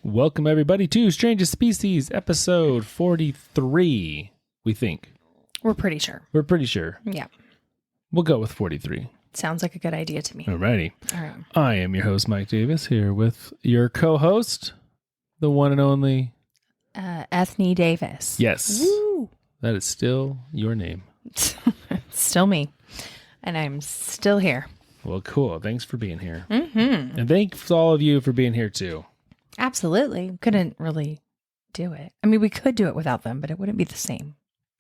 Welcome, everybody, to Strangest Species, episode 43, we think. We're pretty sure. We're pretty sure. Yeah. We'll go with 43. Sounds like a good idea to me. Alrighty. All right. I am your host, Mike Davis, here with your co-host, the one and only... Ethne Davis. Yes. Woo! That is still your name. Still me. And I'm still here. Well, cool. Thanks for being here. Mm-hmm. And thanks all of you for being here, too. Absolutely. Couldn't really do it. I mean, we could do it without them, but it wouldn't be the same.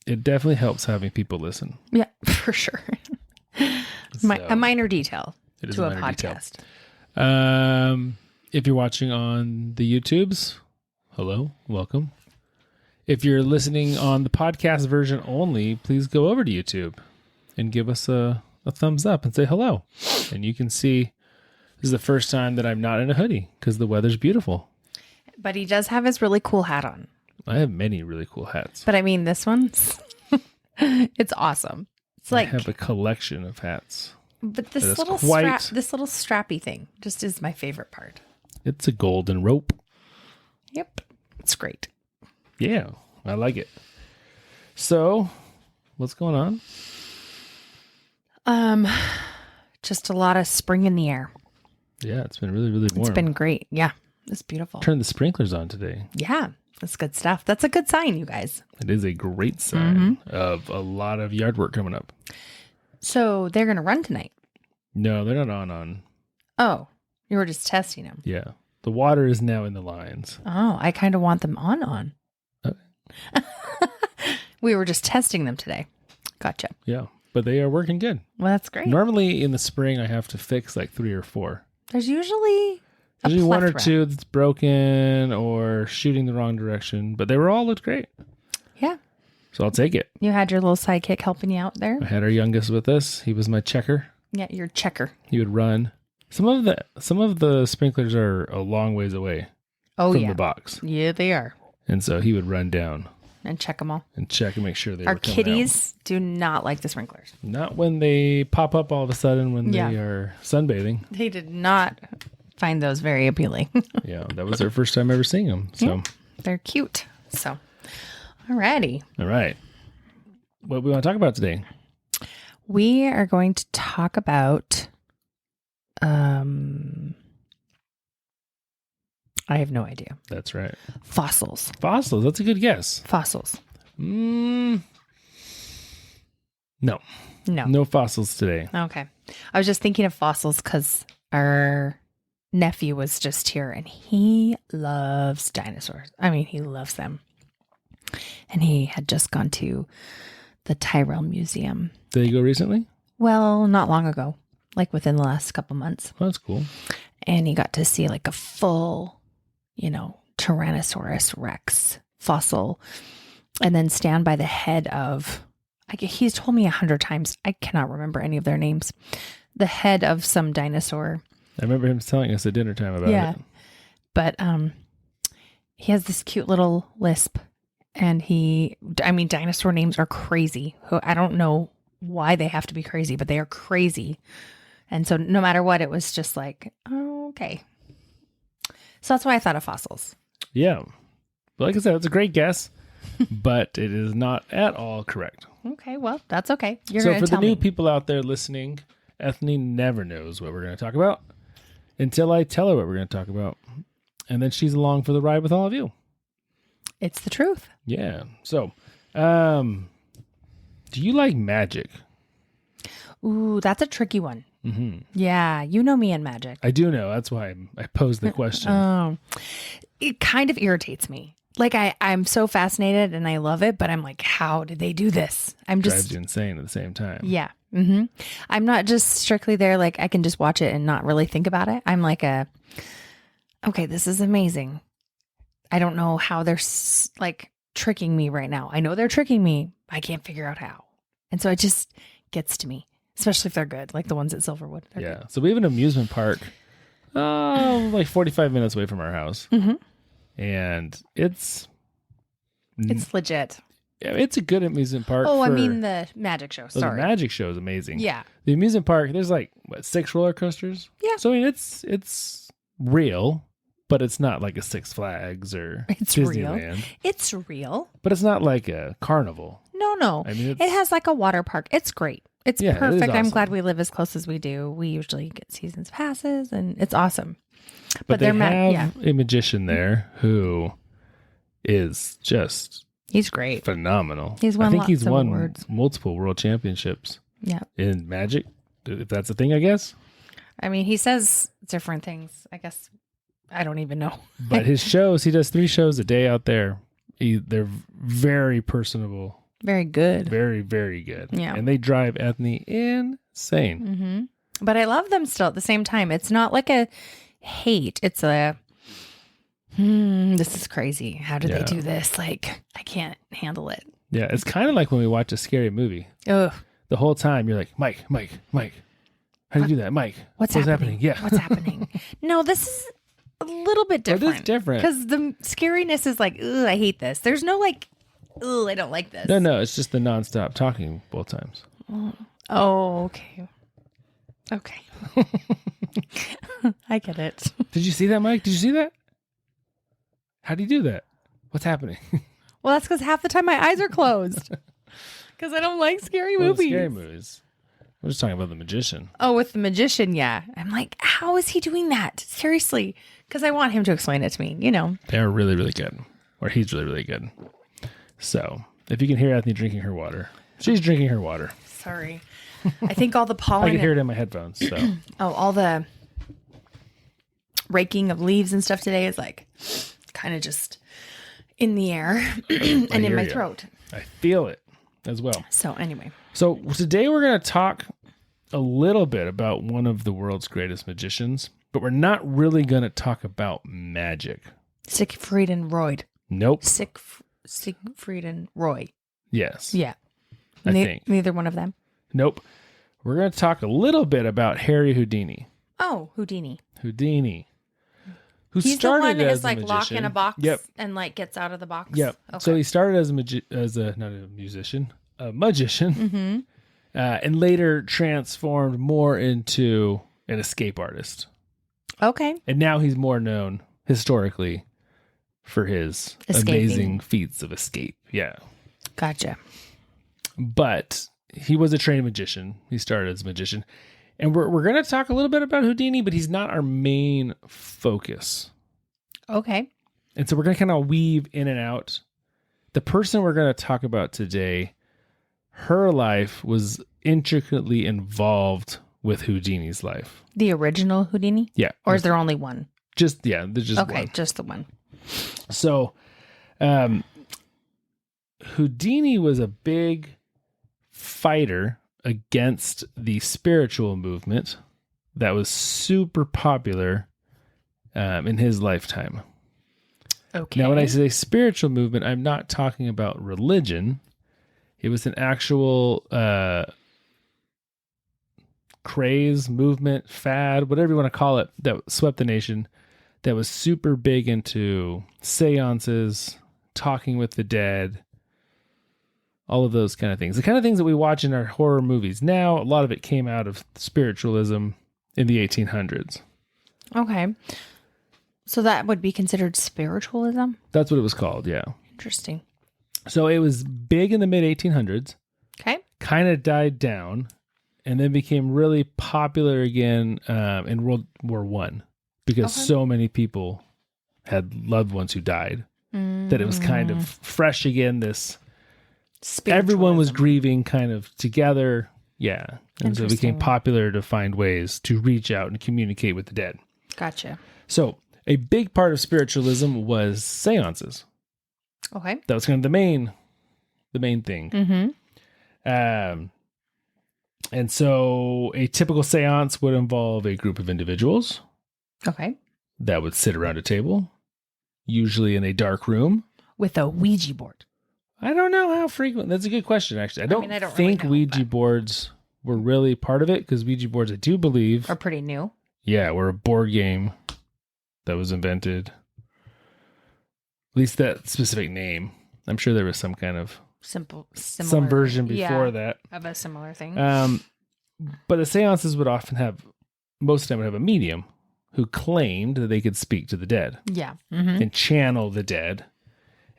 It definitely helps having people listen. Yeah, for sure. A minor detail to a podcast. If you're watching on the YouTubes, hello, welcome. If you're listening on the podcast version only, please go over to YouTube and give us a thumbs up and say hello. And you can see this is the first time that I'm not in a hoodie because the weather's beautiful. But he does have his really cool hat on. I have many really cool hats. But I mean, this one's, it's awesome. It's like, I have a collection of hats. But this little strappy thing just is my favorite part. It's a golden rope. Yep. It's great. Yeah, I like it. So, what's going on? Just a lot of spring in the air. Yeah, it's been really, really warm. It's been great. Yeah, it's beautiful. Turn the sprinklers on today. Yeah, that's good stuff. That's a good sign, you guys. It is a great sign of a lot of yard work coming up. So they're going to run tonight? No, they're not on. Oh, you were just testing them. Yeah. The water is now in the lines. Oh, I kind of want them on. Okay. We were just testing them today. Gotcha. Yeah, but they are working good. Well, that's great. Normally in the spring, I have to fix like 3 or 4. There's usually one or two that's broken or shooting the wrong direction, but they all looked great. Yeah. So I'll take it. You had your little sidekick helping you out there? I had our youngest with us. He was my checker. Yeah, your checker. He would run. Some of the sprinklers are a long ways away from the box. Yeah, they are. And so he would run down. And check them all. And check and make sure they Our were coming kitties out. do not like the sprinklers. Not when they pop up all of a sudden when they are sunbathing. They did not find those very appealing. Yeah, that was their first time ever seeing them. So yeah, they're cute. So, alrighty. All right. What we want to talk about today? We are going to talk about... I have no idea. That's right. Fossils. Fossils. That's a good guess. Fossils. No. No. No fossils today. Okay. I was just thinking of fossils because our nephew was just here and he loves dinosaurs. I mean, he loves them. And he had just gone to the Tyrrell Museum. Did you go recently? Well, not long ago. Like within the last couple months. Oh, that's cool. And he got to see like a full, Tyrannosaurus Rex fossil and then stand by the head of, he's told me 100 times, I cannot remember any of their names, the head of some dinosaur. I remember him telling us at dinner time about it. But he has this cute little lisp and dinosaur names are crazy. I don't know why they have to be crazy, but they are crazy. And so no matter what, it was just like, oh, okay. So that's why I thought of fossils. Yeah. But like I said, it's a great guess, but it is not at all correct. Okay, well, that's okay. So for the new people out there listening, Ethne never knows what we're going to talk about until I tell her what we're going to talk about. And then she's along for the ride with all of you. It's the truth. Yeah. So, do you like magic? Ooh, that's a tricky one. Mm-hmm. Yeah, you know me and magic. I do know. That's why I posed the question. It kind of irritates me. Like I'm so fascinated and I love it, but I'm like, how did they do this? Drives you insane at the same time. Yeah. Mm-hmm. I'm not just strictly there. Like I can just watch it and not really think about it. I'm like okay, this is amazing. I don't know how they're like tricking me right now. I know they're tricking me. I can't figure out how. And so it just gets to me. Especially if they're good, like the ones at Silverwood. Yeah. Good. So we have an amusement park like 45 minutes away from our house. Mm-hmm. And it's legit. Yeah, it's a good amusement park. Oh, I mean the magic show. Sorry. The magic show is amazing. Yeah. The amusement park, there's like, 6 roller coasters? Yeah. So, I mean, it's real. but it's not like a Six Flags or It's real. Disneyland. It's real. But it's not like a carnival. No. I mean, It has like a water park. It's great. It's Yeah, it is perfect. I'm awesome. glad we live as close as we do. We usually get seasons passes, and it's awesome. But they they're have a magician there who is just He's great. phenomenal. He's won I think lots he's of won awards. multiple world championships Yeah. in magic, if that's a thing, I guess. I mean, he says different things. I guess I don't even know. But his shows, he does 3 shows a day out there. They're very personable, Very good. very, very good. Yeah. And they drive Anthony insane. Mm-hmm. But I love them still at the same time. It's not like a hate. It's a, this is crazy. How did they do this? Like, I can't handle it. Yeah, it's kind of like when we watch a scary movie. Ugh. The whole time you're like, Mike. How do you do that, Mike? What's happening? Yeah. What's happening? No, this is a little bit different. It is different. Because the scariness is like, ugh, I hate this. There's no like, ugh, I don't like this. No, it's just the nonstop talking both times. Oh, okay. Okay. I get it. Did you see that, Mike? Did you see that? How do you do that? What's happening? Well, that's because half the time my eyes are closed. Because I don't like scary Well, the movies. scary movies. We're just talking about the magician. Oh, with the magician, yeah. I'm like, how is he doing that? Seriously. Because I want him to explain it to me, you know. They're really, really good. Or he's really, really good. So, if you can hear Anthony drinking her water, she's drinking her water. Sorry. I think all the I pollen. can hear it in my headphones. So, all the raking of leaves and stuff today is like kind of just in the air and in hear my ya. throat. I feel it as well. So anyway, So, today we're going to talk a little bit about one of the world's greatest magicians, but we're not really going to talk about magic. Siegfried and Roy. Nope. Siegfried and Roy. Yes. Yeah. I think. Neither one of them. Nope. We're going to talk a little bit about Harry Houdini. Oh, Houdini. Who He's the started one that as is a like magician. locked in a box Yep. and like gets out of the box. Yep. Okay. So he started as a magician, Mm-hmm. and later transformed more into an escape artist. Okay. And now he's more known historically for his Escaping. amazing feats of escape. Yeah. Gotcha. But he was a trained magician. He started as a magician. And we're going to talk a little bit about Houdini, but he's not our main focus. Okay. And so we're going to kind of weave in and out. The person we're going to talk about today, her life was intricately involved with Houdini's life. The original Houdini? Yeah. Or is there only one? There's just Okay, one. just the one. So, Houdini was a big fighter against the spiritual movement that was super popular in his lifetime. Okay. Now, when I say spiritual movement, I'm not talking about religion. It was an actual craze, movement, fad, whatever you want to call it, that swept the nation, that was super big into seances, talking with the dead, all of those kind of things. The kind of things that we watch in our horror movies now, a lot of it came out of spiritualism in the 1800s. Okay. So that would be considered spiritualism? That's what it was called, yeah. Interesting. So it was big in the mid 1800s, Okay. kind of died down, and then became really popular again in World War One, because so many people had loved ones who died that it was kind of fresh again. This everyone was grieving kind of together, yeah, and so it became Interesting. popular to find ways to reach out and communicate with the dead. Gotcha. So a big part of spiritualism was seances. Okay. That was kind of the main thing. Mm-hmm. And so a typical seance would involve a group of individuals Okay. that would sit around a table, usually in a dark room. With a Ouija board. I don't know how frequent. That's a good question, actually. I don't really think know, Ouija but- boards were really part of it, because Ouija boards, I do believe, Are pretty new. were a board game that was invented. At least that specific name. I'm sure there was some kind of Similar. some version before that. Of a similar thing. But the seances would often have, most of the time would have a medium who claimed that they could speak to the dead Yeah. Mm-hmm. and channel the dead.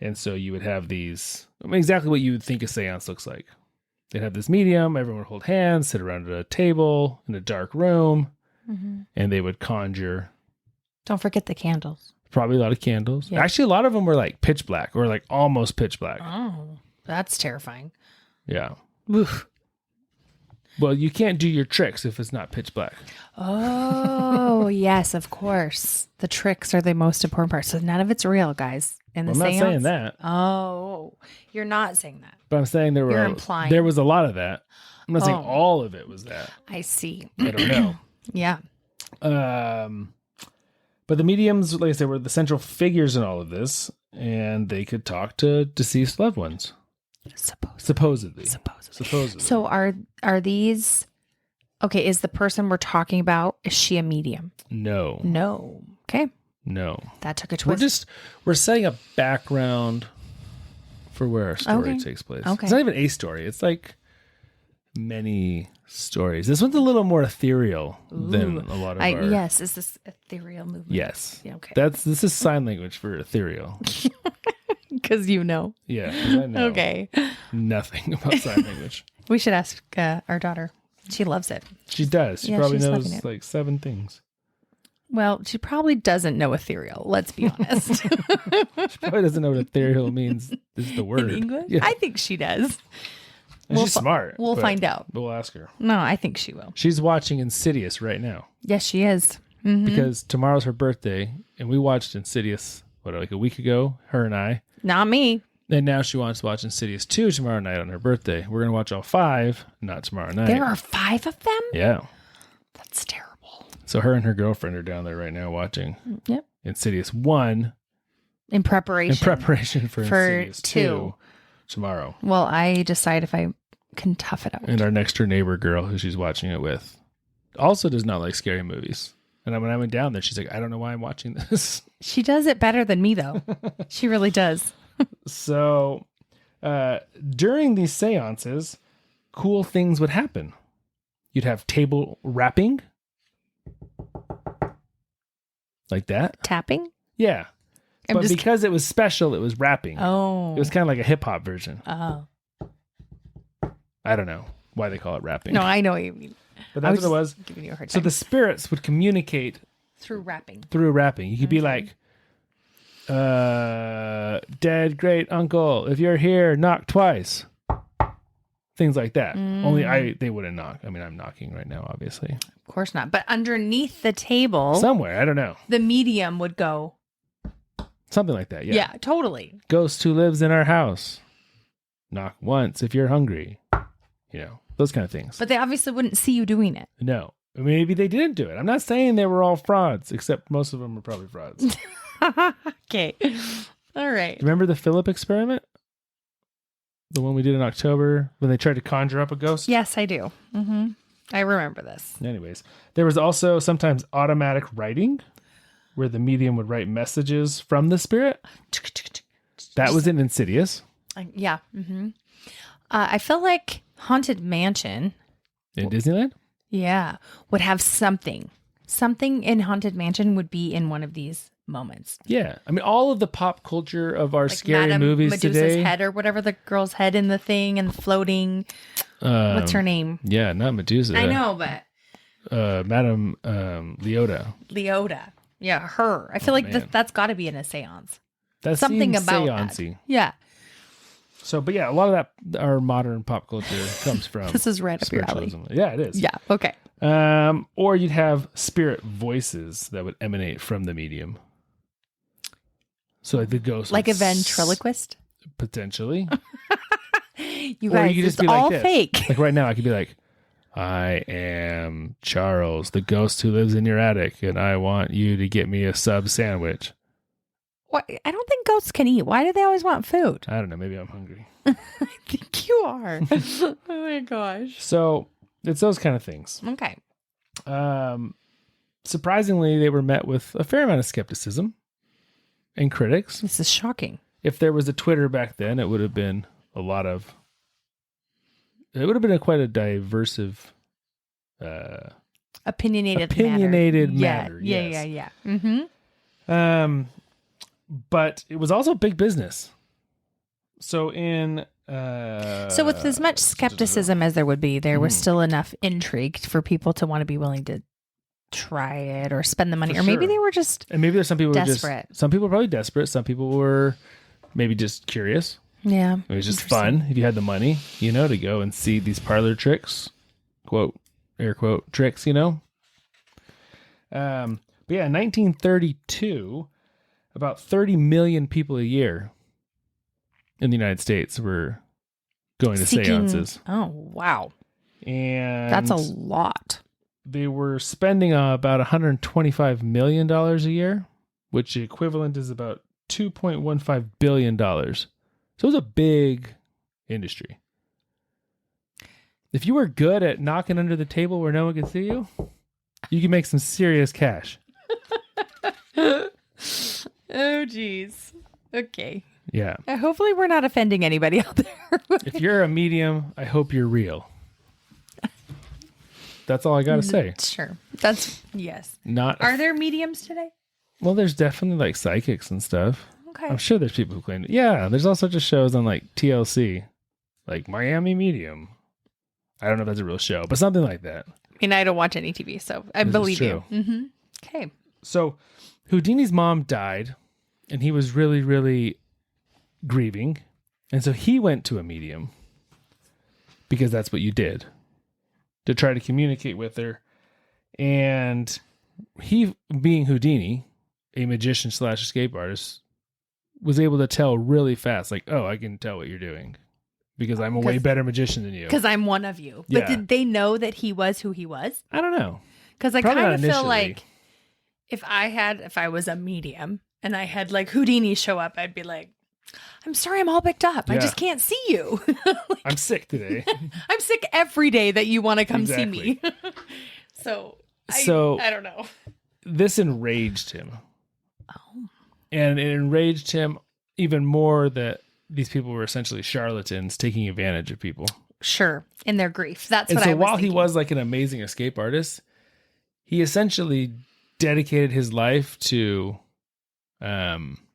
And so you would have these, exactly what you would think a seance looks like. They'd have this medium, everyone would hold hands, sit around at a table in a dark room, and they would conjure. Don't forget the candles. Probably a lot of candles. Yeah. Actually, a lot of them were like pitch black or like almost pitch black. Oh, that's terrifying. Yeah. Oof. Well, you can't do your tricks if it's not pitch black. Oh, yes, of course. The tricks are the most important part. So none of it's real, guys. In the I'm not seance? saying that. Oh, you're not saying that. But I'm saying You're implying. there was a lot of that. I'm not saying Oh. all of it was that. I see. I don't know. Yeah. But the mediums, like I said, were the central figures in all of this, and they could talk to deceased loved ones. Supposedly. So are these okay? Is the person we're talking about, is she a medium? No. No. Okay. No. That took a twist. We're setting a background for where our story Okay. takes place. Okay. It's not even a story. It's like many stories. This one's a little more ethereal than a lot of our... Yes. Is this ethereal movement? Yes. Yeah, okay. This is sign language for ethereal. Because you know. Yeah. 'Cause I know Okay. nothing about sign language. We should ask our daughter. She loves it. She does. She Yeah, probably she's knows loving it. like 7 things. Well, she probably doesn't know ethereal. Let's be honest. She probably doesn't know what ethereal means. Is the word. In English? Yeah. I think she does. And we'll she's fi- smart. we'll but find out. We'll ask her. No, I think she will. She's watching Insidious right now Yes, she is. Mhm. because tomorrow's her birthday, and we watched Insidious like a week ago. Her and I. Not me. And now she wants to watch Insidious 2 tomorrow night on her birthday. We're gonna watch all 5, not tomorrow night. There are 5 of them? Yeah. That's terrible. So her and her girlfriend are down there right now watching Yep. Insidious 1 In preparation. for For Insidious 2. 2 tomorrow. Well, I decide if I can tough it out. And our next door neighbor girl who she's watching it with also does not like scary movies. And when I went down there, she's like, I don't know why I'm watching this. She does it better than me, though. She really does. So during these seances, cool things would happen. You'd have table rapping. Like that. Tapping? Yeah. But because it was special, it was rapping. Oh. It was kind of like a hip hop version. Oh. I don't know why they call it rapping. No, I know what you mean. But I that's what it was. Giving you a hard So time. the spirits would communicate Through rapping. through rapping. You could be like, dead great uncle, if you're here, knock twice. Things like that. Only they wouldn't knock. I mean, I'm knocking right now, obviously. Of course not. But underneath the table, Somewhere, I don't know. the medium would go. Something like that, yeah. Yeah, totally. Ghost who lives in our house. Knock once if you're hungry. You know, those kind of things. But they obviously wouldn't see you doing it. No. Maybe they didn't do it. I'm not saying they were all frauds, except most of them were probably frauds. Okay. All right. Remember the Philip experiment? The one we did in October when they tried to conjure up a ghost? Yes, I do. Mm-hmm. I remember this. Anyways, there was also sometimes automatic writing where the medium would write messages from the spirit. That was in Insidious. Yeah. Mm-hmm. I feel like Haunted Mansion, In Disneyland? yeah, would have something. Something in Haunted Mansion would be in one of these moments. Yeah. I mean, all of the pop culture of our Like scary Madame movies Medusa's today. head or whatever, the girl's head in the thing and floating. What's her name? Yeah, not Medusa. I know, but Madame Leota. Leota. Yeah, her. I feel like man. that's got to be in a seance. That Something seems about seance-y. that. Yeah. So, but yeah, a lot of that, our modern pop culture comes from This is right up your alley. spiritualism. Yeah, it is. Yeah. Okay. Or you'd have spirit voices that would emanate from the medium. So like the ghost. Like a would ventriloquist. Potentially. You Or guys, you could it's just be all like this. fake. Like right now, I could be like, I am Charles, the ghost who lives in your attic, and I want you to get me a sub sandwich. What? I don't think ghosts can eat. Why do they always want food? I don't know. Maybe I'm hungry. I think you are. Oh my gosh. So it's those kind of things. Okay. Surprisingly, they were met with a fair amount of skepticism and critics. This is shocking. If there was a Twitter back then, it would have been a lot of. It would have been quite a diversive Opinionated matter. Yeah. Yes. Mm-hmm. But it was also big business. So So with as much skepticism as there would be, there was still enough intrigue for people to want to be willing to try it or spend the money. For or maybe sure. they were just And maybe there's some people desperate. Some people were probably desperate. Some people were maybe just curious. Yeah. It was just fun if you had the money, to go and see these parlor tricks, quote, air quote, tricks, But yeah, in 1932, about 30 million people a year in the United States were going to seances. Oh, wow. And that's a lot. They were spending about $125 million a year, which the equivalent is about $2.15 billion. So it was a big industry. If you were good at knocking under the table where no one could see you, you could make some serious cash. Oh, geez. Okay. Yeah. Hopefully we're not offending anybody out there. If you're a medium, I hope you're real. That's all I got to say. Sure. Yes. Are there mediums today? Well, there's definitely like psychics and stuff. Okay. I'm sure there's people who claim it. Yeah, there's all sorts of shows on like TLC, like Miami Medium. I don't know if that's a real show, but something like that. I don't watch any TV, so I believe you. Mm-hmm. Okay. So Houdini's mom died, and he was really, really grieving. And so he went to a medium because that's what you did to try to communicate with her. And he, being Houdini, a magician / escape artist, was able to tell really fast, like, oh, I can tell what you're doing because I'm a way better magician than you. Because I'm one of you. But did they know that he was who he was? I don't know. Because I kind of feel like if I was a medium and I had like Houdini show up, I'd be like, I'm sorry, I'm all picked up. Yeah. I just can't see you. Like, I'm sick today. I'm sick every day that you want to come see me. So I don't know. This enraged him. Oh. And it enraged him even more that these people were essentially charlatans taking advantage of people. Sure. In their grief. That's what I was thinking. So while he was like an amazing escape artist, he essentially dedicated his life to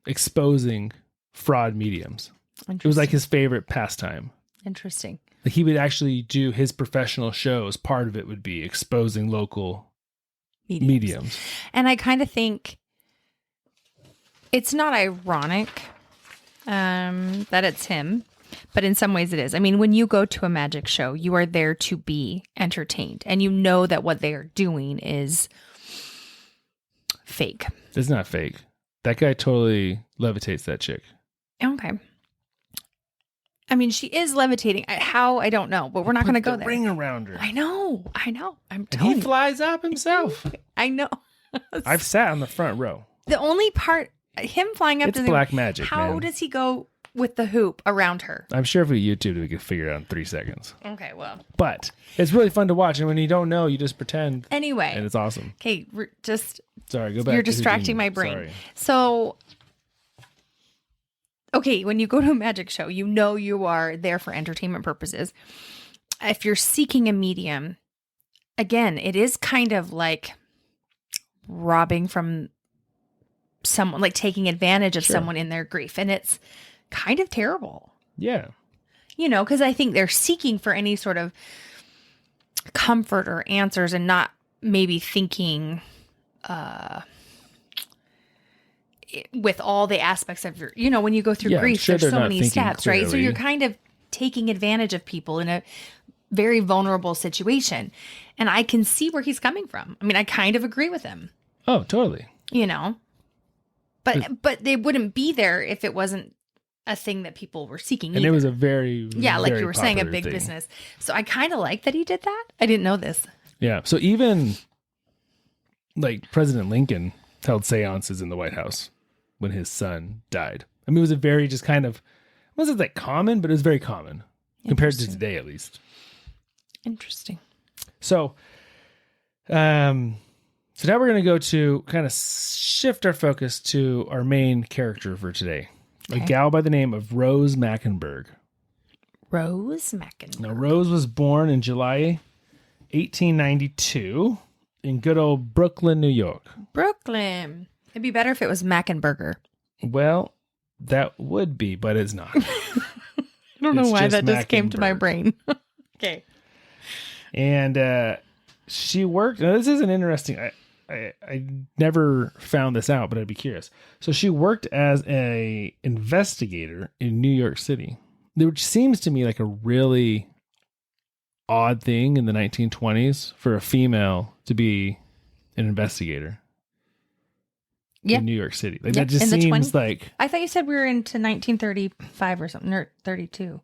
exposing fraud mediums. It was like his favorite pastime. Interesting. Like he would actually do his professional shows. Part of it would be exposing local mediums. And I kind of think it's not ironic that it's him, but in some ways it is. I mean, when you go to a magic show, you are there to be entertained, and you know that what they are doing is fake. It's not fake. That guy totally levitates that chick. Okay. I mean, she is levitating. How? I don't know, but we're not going to go there. Ring around her. I know. I'm telling you. He flies up himself. I know. I've sat on the front row. The only part, him flying up it's black magic. How does he go with the hoop around her? I'm sure if we YouTubed it, we could figure it out in 3 seconds. Okay, well. But it's really fun to watch. And when you don't know, you just pretend. Anyway. And it's awesome. Okay, Sorry, go back. You're distracting my brain. Sorry. So, okay, when you go to a magic show, you know you are there for entertainment purposes. If you're seeking a medium, again, it is kind of like robbing from someone, like taking advantage of someone in their grief. And it's kind of terrible. Yeah. Because I think they're seeking for any sort of comfort or answers and not maybe thinking with all the aspects of your, when you go through grief, there's so many steps, right? So you're kind of taking advantage of people in a very vulnerable situation. And I can see where he's coming from. I mean, I kind of agree with him. Oh, totally. But they wouldn't be there if it wasn't a thing that people were seeking. And it was a very, like you were saying, a big business. So I kind of like that he did that. I didn't know this. Yeah. So even like President Lincoln held seances in the White House when his son died. I mean, it was a very just kind of, wasn't that common, but it was very common compared to today, at least. Interesting. So, so now we're going to go to kind of shift our focus to our main character for today. Okay. A gal by the name of Rose Mackenberg. Rose Mackenberg. Now, Rose was born in July 1892 in good old Brooklyn, New York. Brooklyn. It'd be better if it was Mackenberger. Well, that would be, but it's not. I don't know why that just came to my brain. Okay. And she worked. Now, this is an interesting. I never found this out, but I'd be curious. So she worked as a investigator in New York City, which seems to me like a really odd thing in the 1920s for a female to be an investigator. Yeah. In New York City. Like that just in seems like. I thought you said we were into 1935 or something, or 32.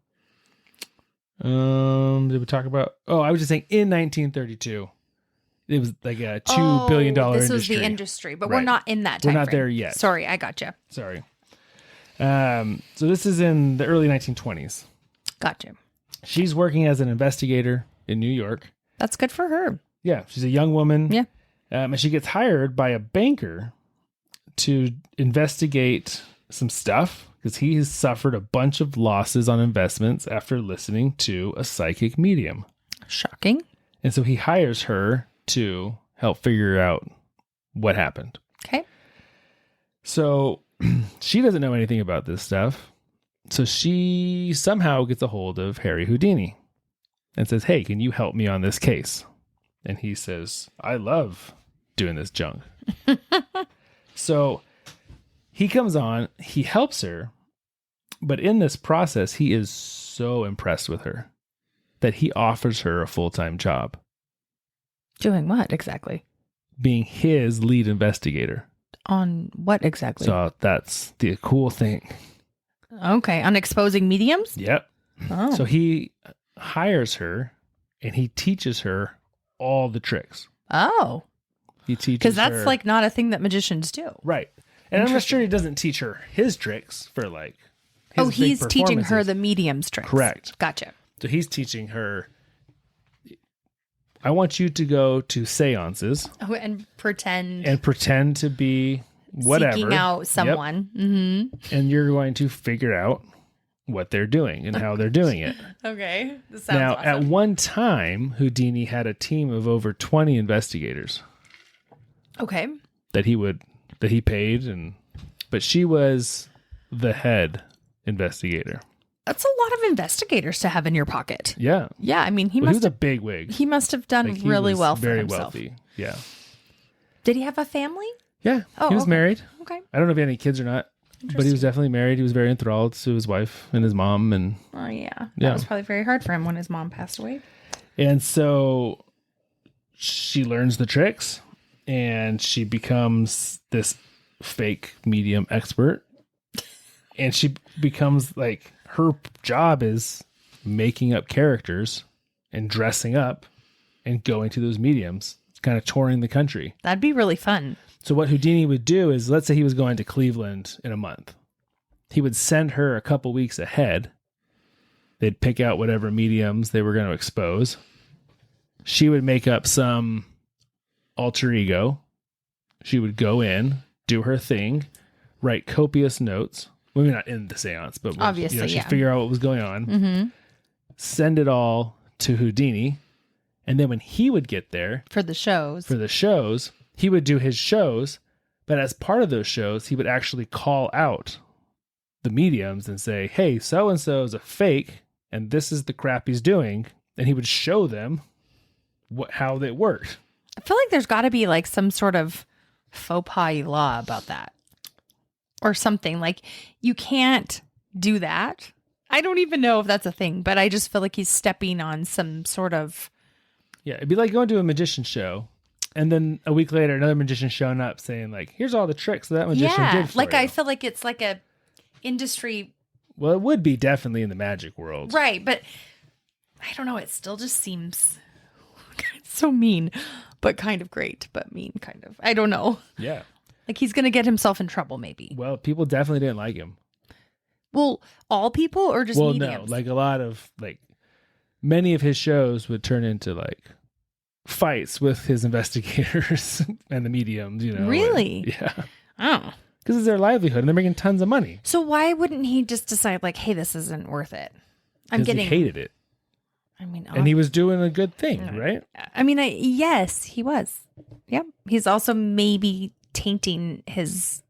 Did we talk about? Oh, I was just saying in 1932, it was like a $2 billion industry. This was the industry, but Right. we're not in that time We're not frame. there yet. Sorry, I gotcha. Sorry. So this is in the early 1920s. Gotcha. She's working as an investigator in New York. That's good for her. Yeah, she's a young woman. Yeah. And she gets hired by a banker to investigate some stuff because he has suffered a bunch of losses on investments after listening to a psychic medium. Shocking. And so he hires her to help figure out what happened. Okay. So she doesn't know anything about this stuff. So she somehow gets a hold of Harry Houdini and says, hey, can you help me on this case? And he says, I love doing this junk. So he comes on, he helps her, but in this process, he is so impressed with her that he offers her a full-time job. Doing what exactly? Being his lead investigator. On what exactly? So that's the cool thing. Okay, on exposing mediums? Yep. Oh. So he hires her and he teaches her all the tricks. Oh. He teaches Because that's her, like not a thing that magicians do. right. And I'm not sure he doesn't teach her his tricks for like his big He's teaching her performances. the medium's tricks. Correct. Gotcha. So he's teaching her, I want you to go to seances Oh, and pretend to be whatever. seeking out Yep. someone. Mm-hmm. And you're going to figure out what they're doing and how they're doing it. Okay. This sounds Now, awesome. at one time, Houdini had a team of over 20 investigators Okay. that he paid, but she was the head investigator. That's a lot of investigators to have in your pocket. Yeah. Yeah, I mean, he Well, he must was a have, big wig. he must have done Like, he really was well for very himself. wealthy. Yeah. Did he have a family? Yeah. Oh, he was okay. married. Okay. I don't know if he had any kids or not, but he was definitely married. He was very enthralled to his wife and his mom. And Oh, yeah. That Yeah. was probably very hard for him when his mom passed away. so she learns the tricks and she becomes this fake medium expert. And she becomes like, her job is making up characters and dressing up and going to those mediums, kind of touring the country. That'd be really fun. So what Houdini would do is, let's say he was going to Cleveland in a month. He would send her a couple weeks ahead. They'd pick out whatever mediums they were going to expose. She would make up some alter ego. She would go in, do her thing, write copious notes. Well, maybe not in the seance, but Obviously, she'd yeah. figure out what was going on, Mm-hmm. send it all to Houdini. And then when he would get there For the shows. for the shows, he would do his shows. But as part of those shows, he would actually call out the mediums and say, hey, so-and-so is a fake, and this is the crap he's doing. And he would show them how they worked. I feel like there's got to be like some sort of faux pas law about that. Or something. Like, you can't do that. I don't even know if that's a thing, but I just feel like he's stepping on some sort of... Yeah, it'd be like going to a magician show, and then a week later, another magician showing up saying, like, here's all the tricks that magician did for like you. I feel like it's like a industry... Well, it would be definitely in the magic world. Right, but I don't know. It still just seems so mean, but kind of great, but mean, kind of. I don't know. Yeah. Like, he's going to get himself in trouble, maybe. Well, people definitely didn't like him. Well, all people or just Well, mediums? no, like a lot of, like, many of his shows would turn into, like, fights with his investigators and the mediums, you know. Really? And, yeah. Oh. Because it's their livelihood, and they're making tons of money. So why wouldn't he just decide, like, hey, this isn't worth it? I'm 'Cause getting... he hated it. I mean, And he was doing a good thing, right? I mean, yes, he was. Yep. He's also maybe tainting his.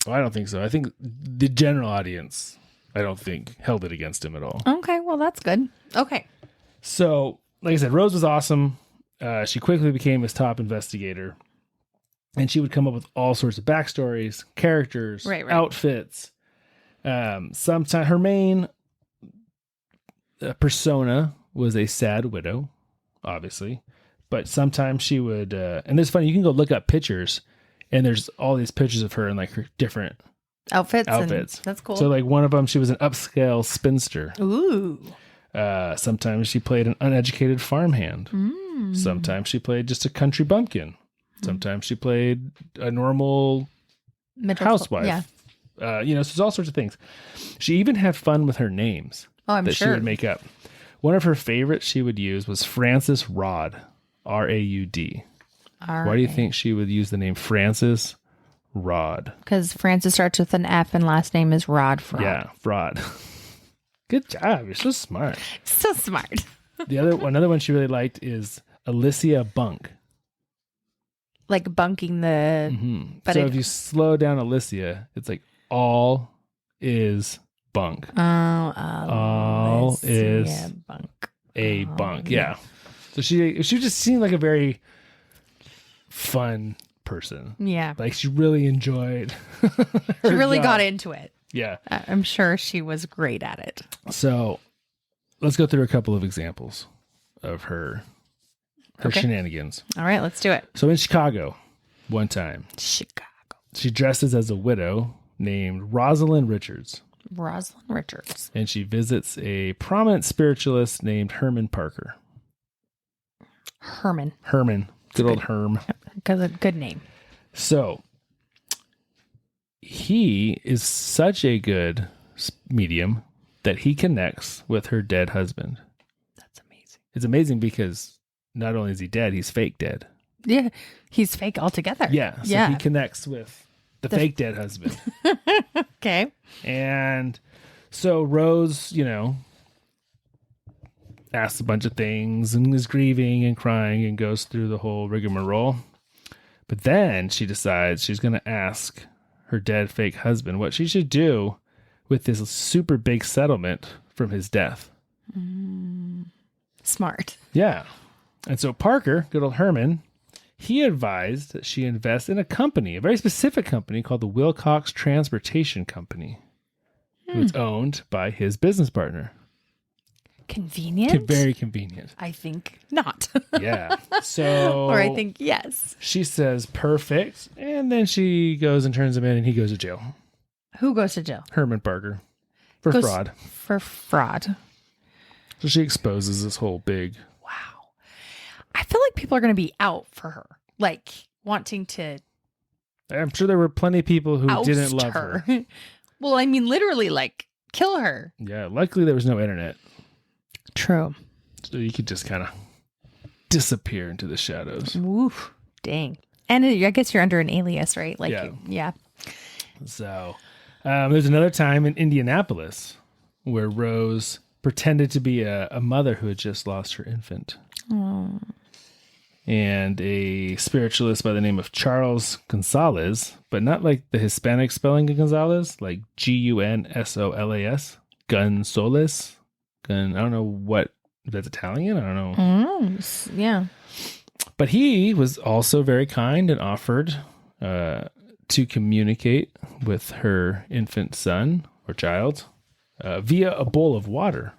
Well, I don't think so. I think the general audience, I don't think, held it against him at all. Okay, well, that's good. Okay. So, like I said, Rose was awesome. She quickly became his top investigator. And she would come up with all sorts of backstories, characters, outfits. Sometimes her main persona was a sad widow, obviously. But sometimes she would, and it's funny, you can go look up pictures, and there's all these pictures of her in like her different outfits. That's cool. So like one of them, she was an upscale spinster. Ooh. Sometimes she played an uneducated farmhand. Sometimes she played just a country bumpkin. Sometimes she played a normal housewife. Yeah. So there's all sorts of things. She even had fun with her names that she would make up. One of her favorites she would use was Frances Raud, R-A-U-D. Why do you think she would use the name Frances Raud? Because Frances starts with an F and last name is Fraud. Yeah, Fraud. Good job. You're so smart. So smart. Another one she really liked is Alicia Bunk. Like bunking the... But so if you slow down Alicia, it's like all is bunk. All is bunk. A bunk. Yeah. So she just seemed like a very fun person. Yeah. Like she really enjoyed She really got into it. Yeah. I'm sure she was great at it. So let's go through a couple of examples of her shenanigans. All right, let's do it. So in Chicago, one time, she dresses as a widow named Rosalind Richards. And she visits a prominent spiritualist named Herman Parker. Herman. Good old Herm. Good name. So he is such a good medium that he connects with her dead husband. That's amazing. It's amazing because not only is he dead, he's fake dead. Yeah, he's fake altogether. Yeah, so he connects with the fake dead husband. Okay. And so Rose, asks a bunch of things and is grieving and crying and goes through the whole rigmarole. But then she decides she's going to ask her dead fake husband what she should do with this super big settlement from his death. Smart. Yeah. And so Parker, good old Herman, he advised that she invest in a company, a very specific company called the Wilcox Transportation Company, who's owned by his business partner. Convenient? Very convenient. I think not. Yeah. So, or I think yes. She says, perfect. And then she goes and turns him in and he goes to jail. Who goes to jail? Herman Parker. For fraud. For fraud. So she exposes this whole big... Wow. I feel like people are going to be out for her. Like, wanting to... I'm sure there were plenty of people who didn't love her. Well, I mean, literally, like, kill her. Yeah. Luckily, there was no internet. True. So you could just kind of disappear into the shadows. Oof. Dang. And I guess you're under an alias, right? Like, yeah. So there's another time in Indianapolis where Rose pretended to be a mother who had just lost her infant. Oh. And a spiritualist by the name of Charles Gonzalez, but not like the Hispanic spelling of Gonzalez, like Gunsolas. Gonzalez. I don't know what that's Italian. I don't know. Yeah. But he was also very kind and offered to communicate with her infant son or child via a bowl of water.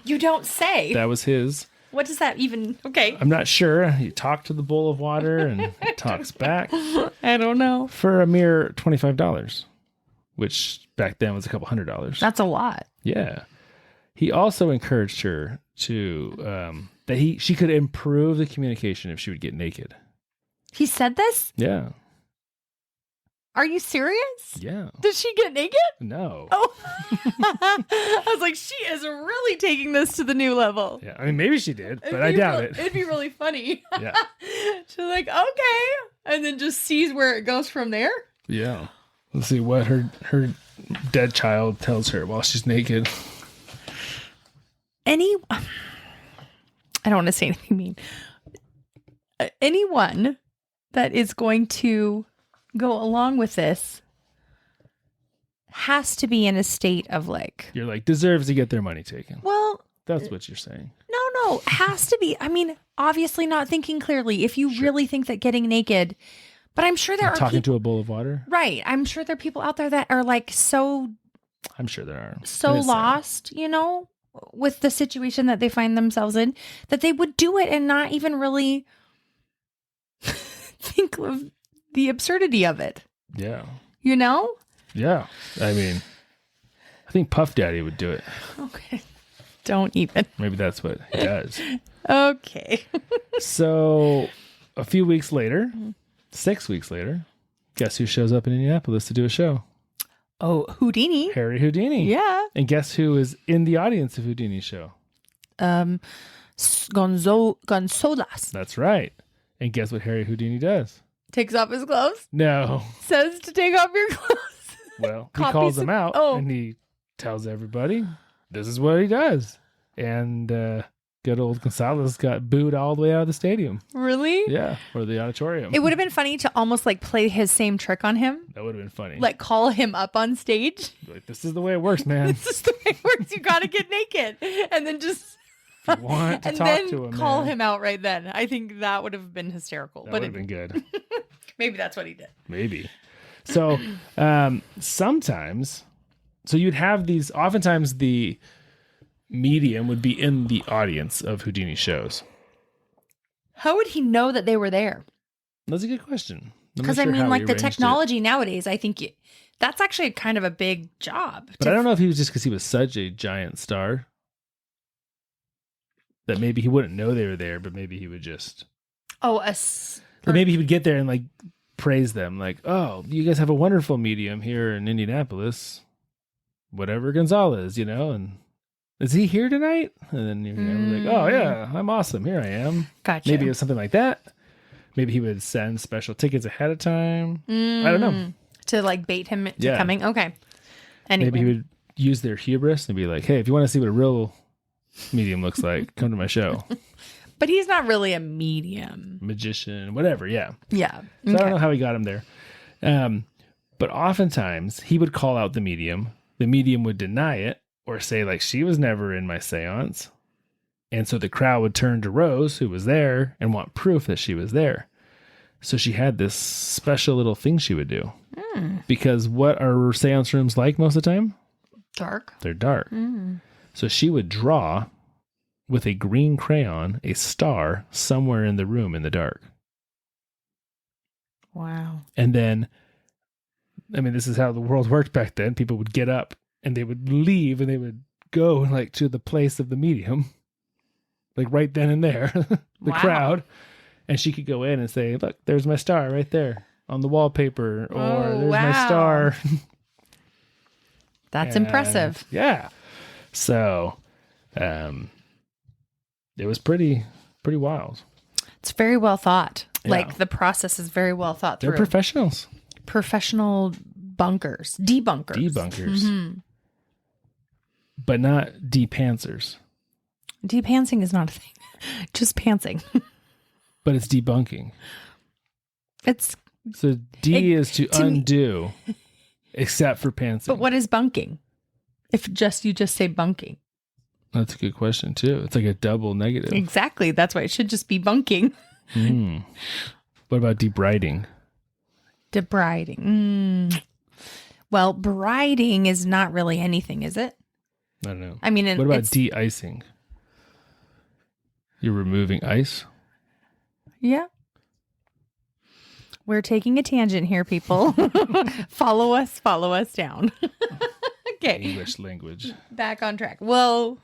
You don't say. That was his. What does that even... Okay. I'm not sure. He talked to the bowl of water and it talks back. I don't know. For a mere $25, which back then was a couple $100. That's a lot. Yeah. He also encouraged her to that she could improve the communication if she would get naked. He said this? Yeah. Are you serious? Yeah. Did she get naked? No. Oh. I was like, she is really taking this to the new level. Yeah. I mean, maybe she did, but I doubt it. It'd be really funny. Yeah. She's like, okay. And then just sees where it goes from there. Yeah. Let's see what her dead child tells her while she's naked. I don't want to say anything mean. Anyone that is going to go along with this has to be in a state of like, You're like, deserves to get their money taken. well, That's what you're saying. no, has to be. I mean, obviously not thinking clearly. If you really think that getting naked, but I'm sure there are Talking people, to a bowl of water? right. I'm sure there are people out there that are like so I'm sure there are. so It is sad. lost, you know, with the situation that they find themselves in, that they would do it and not even really think of the absurdity of it, Yeah. you know? Yeah. I mean, I think Puff Daddy would do it. Okay. Don't even. Maybe that's what he does. Okay. So a few weeks later, 6 weeks later, guess who shows up in Indianapolis to do a show? Oh, Houdini. Harry Houdini. Yeah. And guess who is in the audience of Houdini's show? Gonzolas That's right. And guess what Harry Houdini does? takes off his clothes, No. says to take off your clothes. Well, he Copies calls them of- out oh. and he tells everybody this is what he does. And good old Gonzalez got booed all the way out of the stadium. Really? Yeah, or the auditorium. It would have been funny to almost like play his same trick on him, That would have been funny. like call him up on stage. Like, this is the way it works, man. This is the way it works. You got to get naked, and then just If you want to and talk then to him, call man, him out right then. I think that would have been hysterical. that But would have been good. maybe that's what he did. Maybe. So sometimes, so you'd have these, oftentimes the medium would be in the audience of Houdini shows. How would he know that they were there? That's a good question. I'm not Because I sure mean, how like he the arranged it. technology nowadays, I think that's actually kind of a big job. But I don't know if he was just because he was such a giant star that maybe he wouldn't know they were there, but maybe he would just, Oh, or maybe he would get there and like praise them, like, "Oh, you guys have a wonderful medium here in Indianapolis, whatever Gonzalez, you know." And is he here tonight? And then you're like, "Oh yeah, I'm awesome. Here I am." Gotcha. Maybe it was something like that. Maybe he would send special tickets ahead of time. I don't know. To like bait him to Yeah. coming. Okay. Anyway. Maybe he would use their hubris and be like, "Hey, if you want to see what a real medium looks like, come to my show." But he's not really a medium. Magician, whatever. Yeah. Yeah. So I don't know how he got him there. But oftentimes he would call out the medium. The medium would deny it or say like, she was never in my seance. And so the crowd would turn to Rose, who was there, and want proof that she was there. So she had this special little thing she would do. Because what are seance rooms like most of the time? Dark. They're dark. So she would draw with a green crayon a star somewhere in the room in the dark. Wow. And then, I mean, this is how the world worked back then. People would get up and they would leave and they would go like to the place of the medium, like right then and there, the Wow. crowd. And she could go in and say, "Look, there's my star right there on the wallpaper," or Oh, "There's my wow. star." That's And, impressive. Yeah. So, it was pretty wild. It's very well thought. Yeah. Like the process is very well thought They're through. professionals. Professional debunkers. Debunkers. But not depantsers. Depantsing is not a thing. Just pantsing. But it's debunking. It's So D is to to me- undo, except for pantsing. but what is bunking? If you just say bunking. That's a good question too. It's like a double negative. Exactly. That's why it should just be bunking. What about debriding? Debriding. Well, briding is not really anything, is it? I don't know. I mean, What about it's, de-icing? You're removing ice? yeah. We're taking a tangent here, people. Follow us down. Okay. English language. Back on track. Well,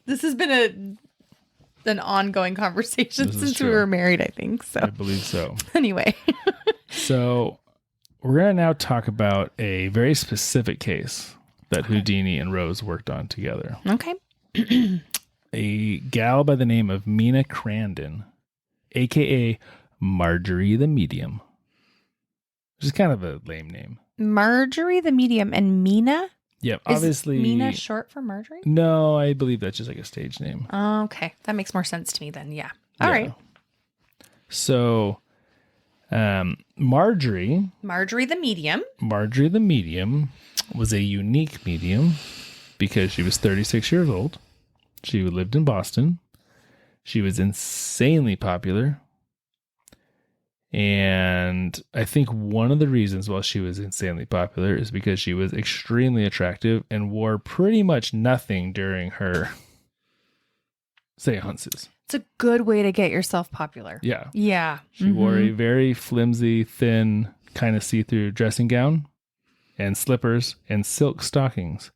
this has been an ongoing conversation This is since we true. were married, I think. I So believe so. anyway. So we're going to now talk about a very specific case that Houdini and Rose worked on together. Okay. A gal by the name of Mina Crandon, a.k.a. Marjorie the Medium, which is kind of a lame name. Marjorie the medium and Mina? Yeah, Is obviously. Mina short for Marjorie? No, I believe that's just like a stage name. Oh, okay. That makes more sense to me then. Yeah. All right. So, Marjorie the medium was a unique medium because she was 36 years old. She lived in Boston. She was insanely popular. And I think one of the reasons why she was insanely popular is because she was extremely attractive and wore pretty much nothing during her seances. It's a good way to get yourself popular. Yeah. Yeah. She wore a very flimsy, thin, kind of see-through dressing gown and slippers and silk stockings.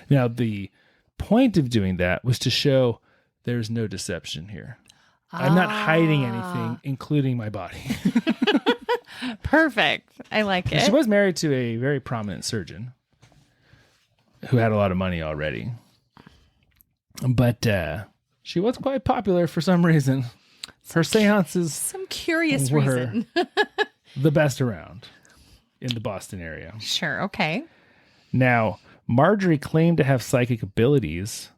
Now, the point of doing that was to show there's no deception here. I'm not hiding anything, including my body. Perfect. I like it. She was married to a very prominent surgeon who had a lot of money already. But she was quite popular for some reason. Her seances Some curious were reason. the best around in the Boston area. Sure. Okay. Now, Marjorie claimed to have psychic abilities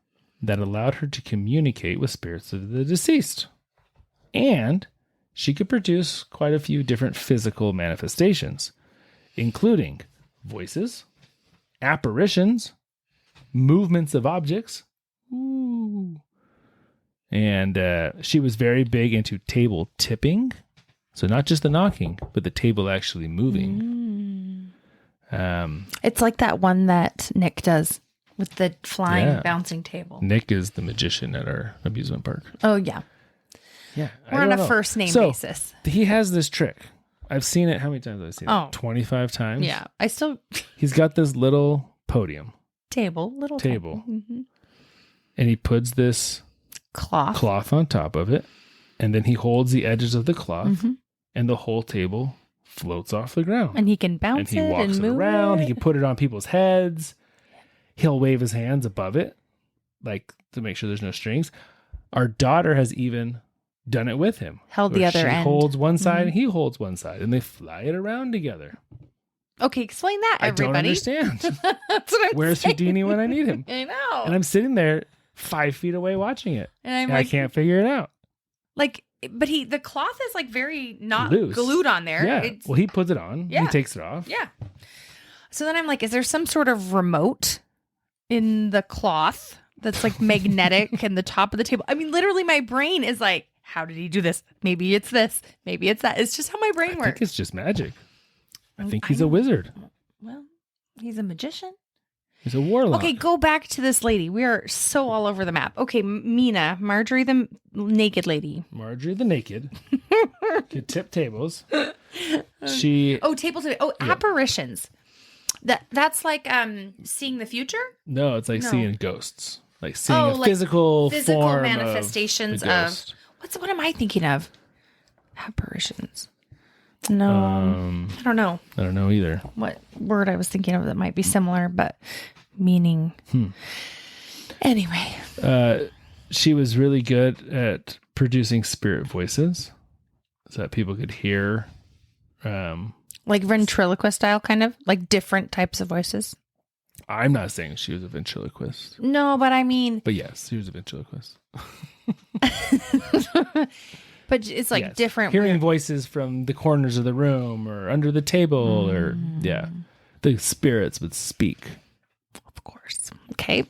that allowed her to communicate with spirits of the deceased. And she could produce quite a few different physical manifestations, including voices, apparitions, movements of objects. Ooh. And she was very big into table tipping. So not just the knocking, but the table actually moving. It's like that one that Nick does with the flying, bouncing table. Nick is the magician at our amusement park. Oh, yeah. Yeah. We're on a first name basis. He has this trick. I've seen it. How many times have I seen it? Oh. 25 times. Yeah. He's got this little podium. Little table. Mm-hmm. And he puts this cloth on top of it. And then he holds the edges of the cloth. And the whole table floats off the ground. And he can bounce it and walks it move around. it. He can put it on people's heads. He'll wave his hands above it, like to make sure there's no strings. Our daughter has even done it with him. Held the other end. She holds one side and he holds one side, and they fly it around together. Okay, explain that, everybody. I don't understand. That's what I'm Where's saying. Houdini when I need him? I know. And I'm sitting there 5 feet away watching it. And I can't figure it out. Like, but the cloth is like very not Loose. glued on there. Yeah. Well, he puts it on. Yeah. He takes it off. Yeah. So then I'm like, is there some sort of remote in the cloth that's like magnetic in the top of the table? I mean, literally my brain is like, how did he do this? Maybe it's this. Maybe it's that. It's just how my brain works. I think it's just magic. I think he's a wizard. Well, he's a magician. He's a warlock. Okay, go back to this lady. We are so all over the map. Okay, Mina, Marjorie the naked lady. Marjorie the naked. Could tip tables. She. Oh, tables. Oh, apparitions. That's like seeing the future? No, it's like seeing ghosts. Like seeing a physical form manifestations of what am I thinking of? Apparitions. No. I don't know. I don't know either. What word I was thinking of that might be similar, but meaning. Anyway. She was really good at producing spirit voices so that people could hear. Like ventriloquist style, kind of? Like different types of voices? I'm not saying she was a ventriloquist. No, but I mean... But yes, she was a ventriloquist. But it's like different... Hearing voices from the corners of the room or under the table or... Yeah. The spirits would speak. Of course. Okay.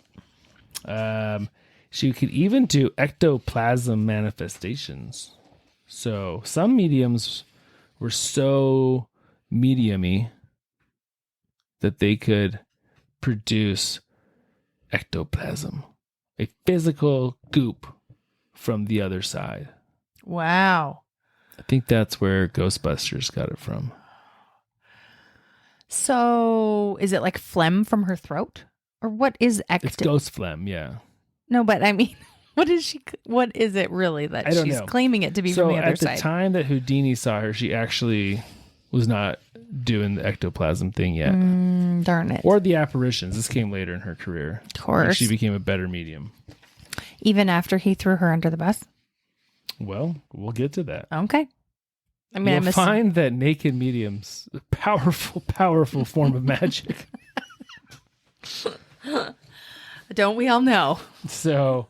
She could even do ectoplasm manifestations. So some mediums were so medium-y that they could produce ectoplasm, a physical goop from the other side. Wow. I think that's where Ghostbusters got it from. So is it like phlegm from her throat? Or what is It's ghost phlegm, yeah. No, but I mean, what is it really that she's claiming it to be from the other side? So at the time that Houdini saw her, she actually was not doing the ectoplasm thing yet. Darn it. Or the apparitions. This came later in her career. Of course. Like she became a better medium. Even after he threw her under the bus? Well, we'll get to that. Okay. I mean, you'll find that naked mediums, a powerful, powerful form of magic. Don't we all know? So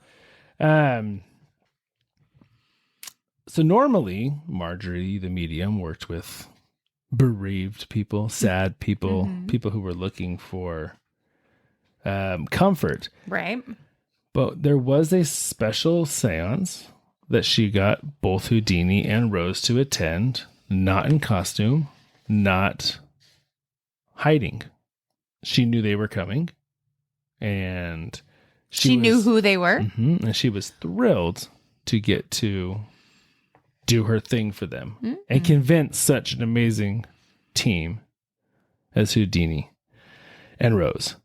normally Marjorie, the medium, worked with bereaved people, sad people, people who were looking for comfort. Right. But there was a special seance that she got both Houdini and Rose to attend, not in costume, not hiding. She knew they were coming, and she knew who they were. And she was thrilled to get to do her thing for them and convince such an amazing team as Houdini and Rose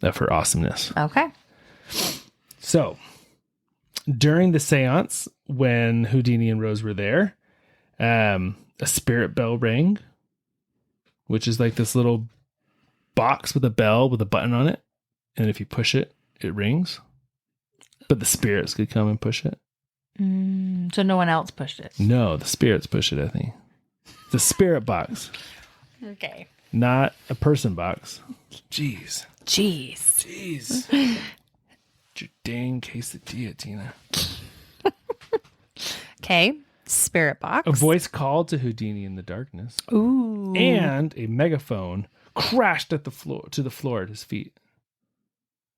of her awesomeness. Okay. So during the seance, when Houdini and Rose were there, a spirit bell rang, which is like this little box with a bell with a button on it. And if you push it, it rings. But the spirits could come and push it. So no one else pushed it? No, the spirits push it, I think. It's a spirit box. Okay. Not a person box. Jeez. Your dang quesadilla, Tina. Okay. Spirit box. A voice called to Houdini in the darkness. Ooh. And a megaphone crashed at the floor at his feet.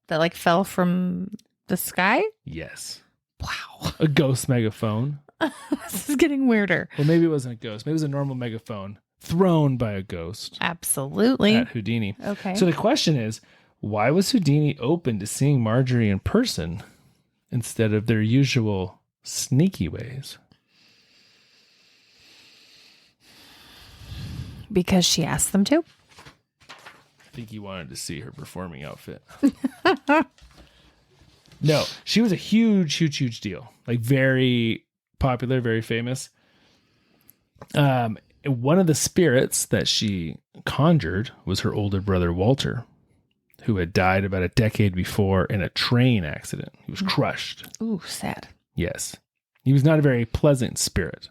That like fell from the sky? Yes. Wow. A ghost megaphone. This is getting weirder. Well, maybe it wasn't a ghost. Maybe it was a normal megaphone thrown by a ghost. Absolutely. At Houdini. Okay. So the question is, why was Houdini open to seeing Marjorie in person instead of their usual sneaky ways? Because she asked them to? I think he wanted to see her performing outfit. No, she was a huge deal. Like very popular, very famous. One of the spirits that she conjured was her older brother, Walter, who had died about a decade before in a train accident. He was crushed. Ooh, sad. Yes. He was not a very pleasant spirit.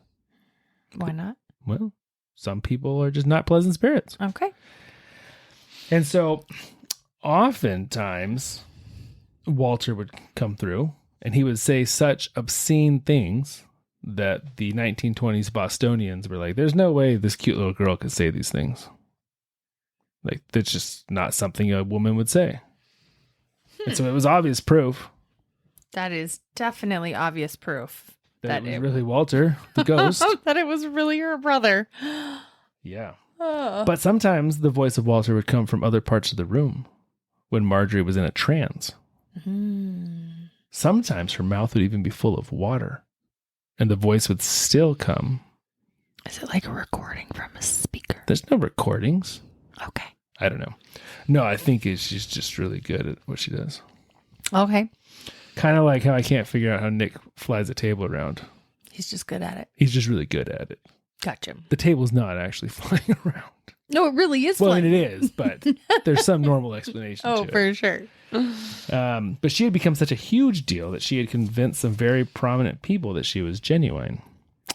Why not? Well, some people are just not pleasant spirits. Okay. And so oftentimes Walter would come through and he would say such obscene things that the 1920s Bostonians were like, there's no way this cute little girl could say these things. Like, that's just not something a woman would say. And so it was obvious proof. That is definitely obvious proof. That it was really Walter, the ghost. That it was really her brother. Yeah. But sometimes the voice of Walter would come from other parts of the room when Marjorie was in a trance. Sometimes her mouth would even be full of water and the voice would still come. Is it like a recording from a speaker? There's no recordings. Okay. I don't know. No, I think she's just really good at what she does. Okay. Kind of like how I can't figure out how Nick flies a table around. He's just good at it. He's just really good at it. Gotcha. The table's not actually flying around. No, it really is Well, flying. I mean, it is, but there's some normal explanation to it. For sure. But she had become such a huge deal that she had convinced some very prominent people that she was genuine.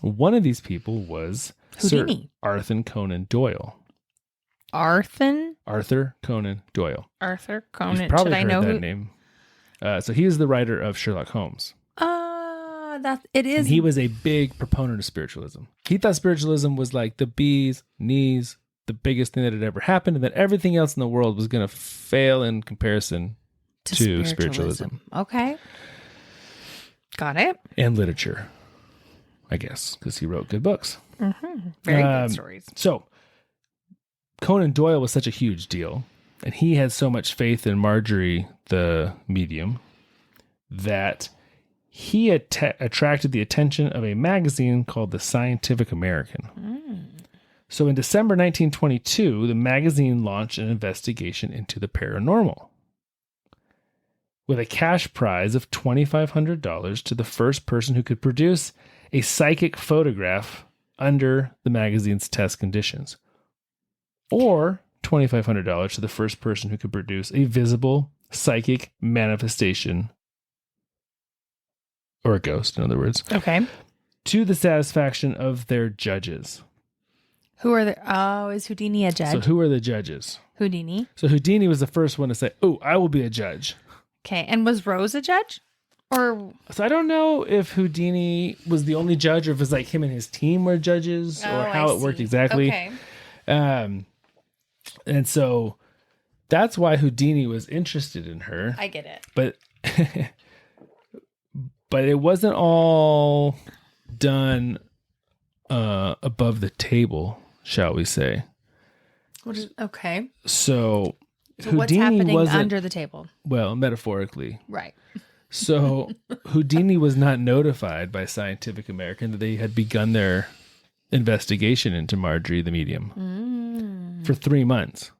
One of these people was Houdini. Sir Arthur Conan Doyle. Arthur Conan Doyle. Arthur Conan. You've probably Should I heard know that who? name. So he is the writer of Sherlock Holmes. That it is. And he was a big proponent of spiritualism. He thought spiritualism was like the bee's knees, the biggest thing that had ever happened, and that everything else in the world was going to fail in comparison to spiritualism. Okay. Got it. And literature, I guess, because he wrote good books. Very good stories. So Conan Doyle was such a huge deal, and he had so much faith in Marjorie, the medium, that he attracted the attention of a magazine called The Scientific American. So in December 1922, the magazine launched an investigation into the paranormal with a cash prize of $2,500 to the first person who could produce a psychic photograph under the magazine's test conditions, or $2,500 to the first person who could produce a visible psychic manifestation, or a ghost, in other words. Okay. To the satisfaction of their judges. Who are the? Oh, is Houdini a judge? So who are the judges? Houdini. So Houdini was the first one to say, "Oh, I will be a judge." Okay. And was Rose a judge? Or So I don't know if Houdini was the only judge, or if it was like him and his team were judges, or how it worked exactly. Okay. And so that's why Houdini was interested in her. I get it. But but it wasn't all done above the table, shall we say. Okay. So Houdini what's happening under the table? Well, metaphorically. Right. So Houdini was not notified by Scientific American that they had begun their investigation into Marjorie the medium for 3 months.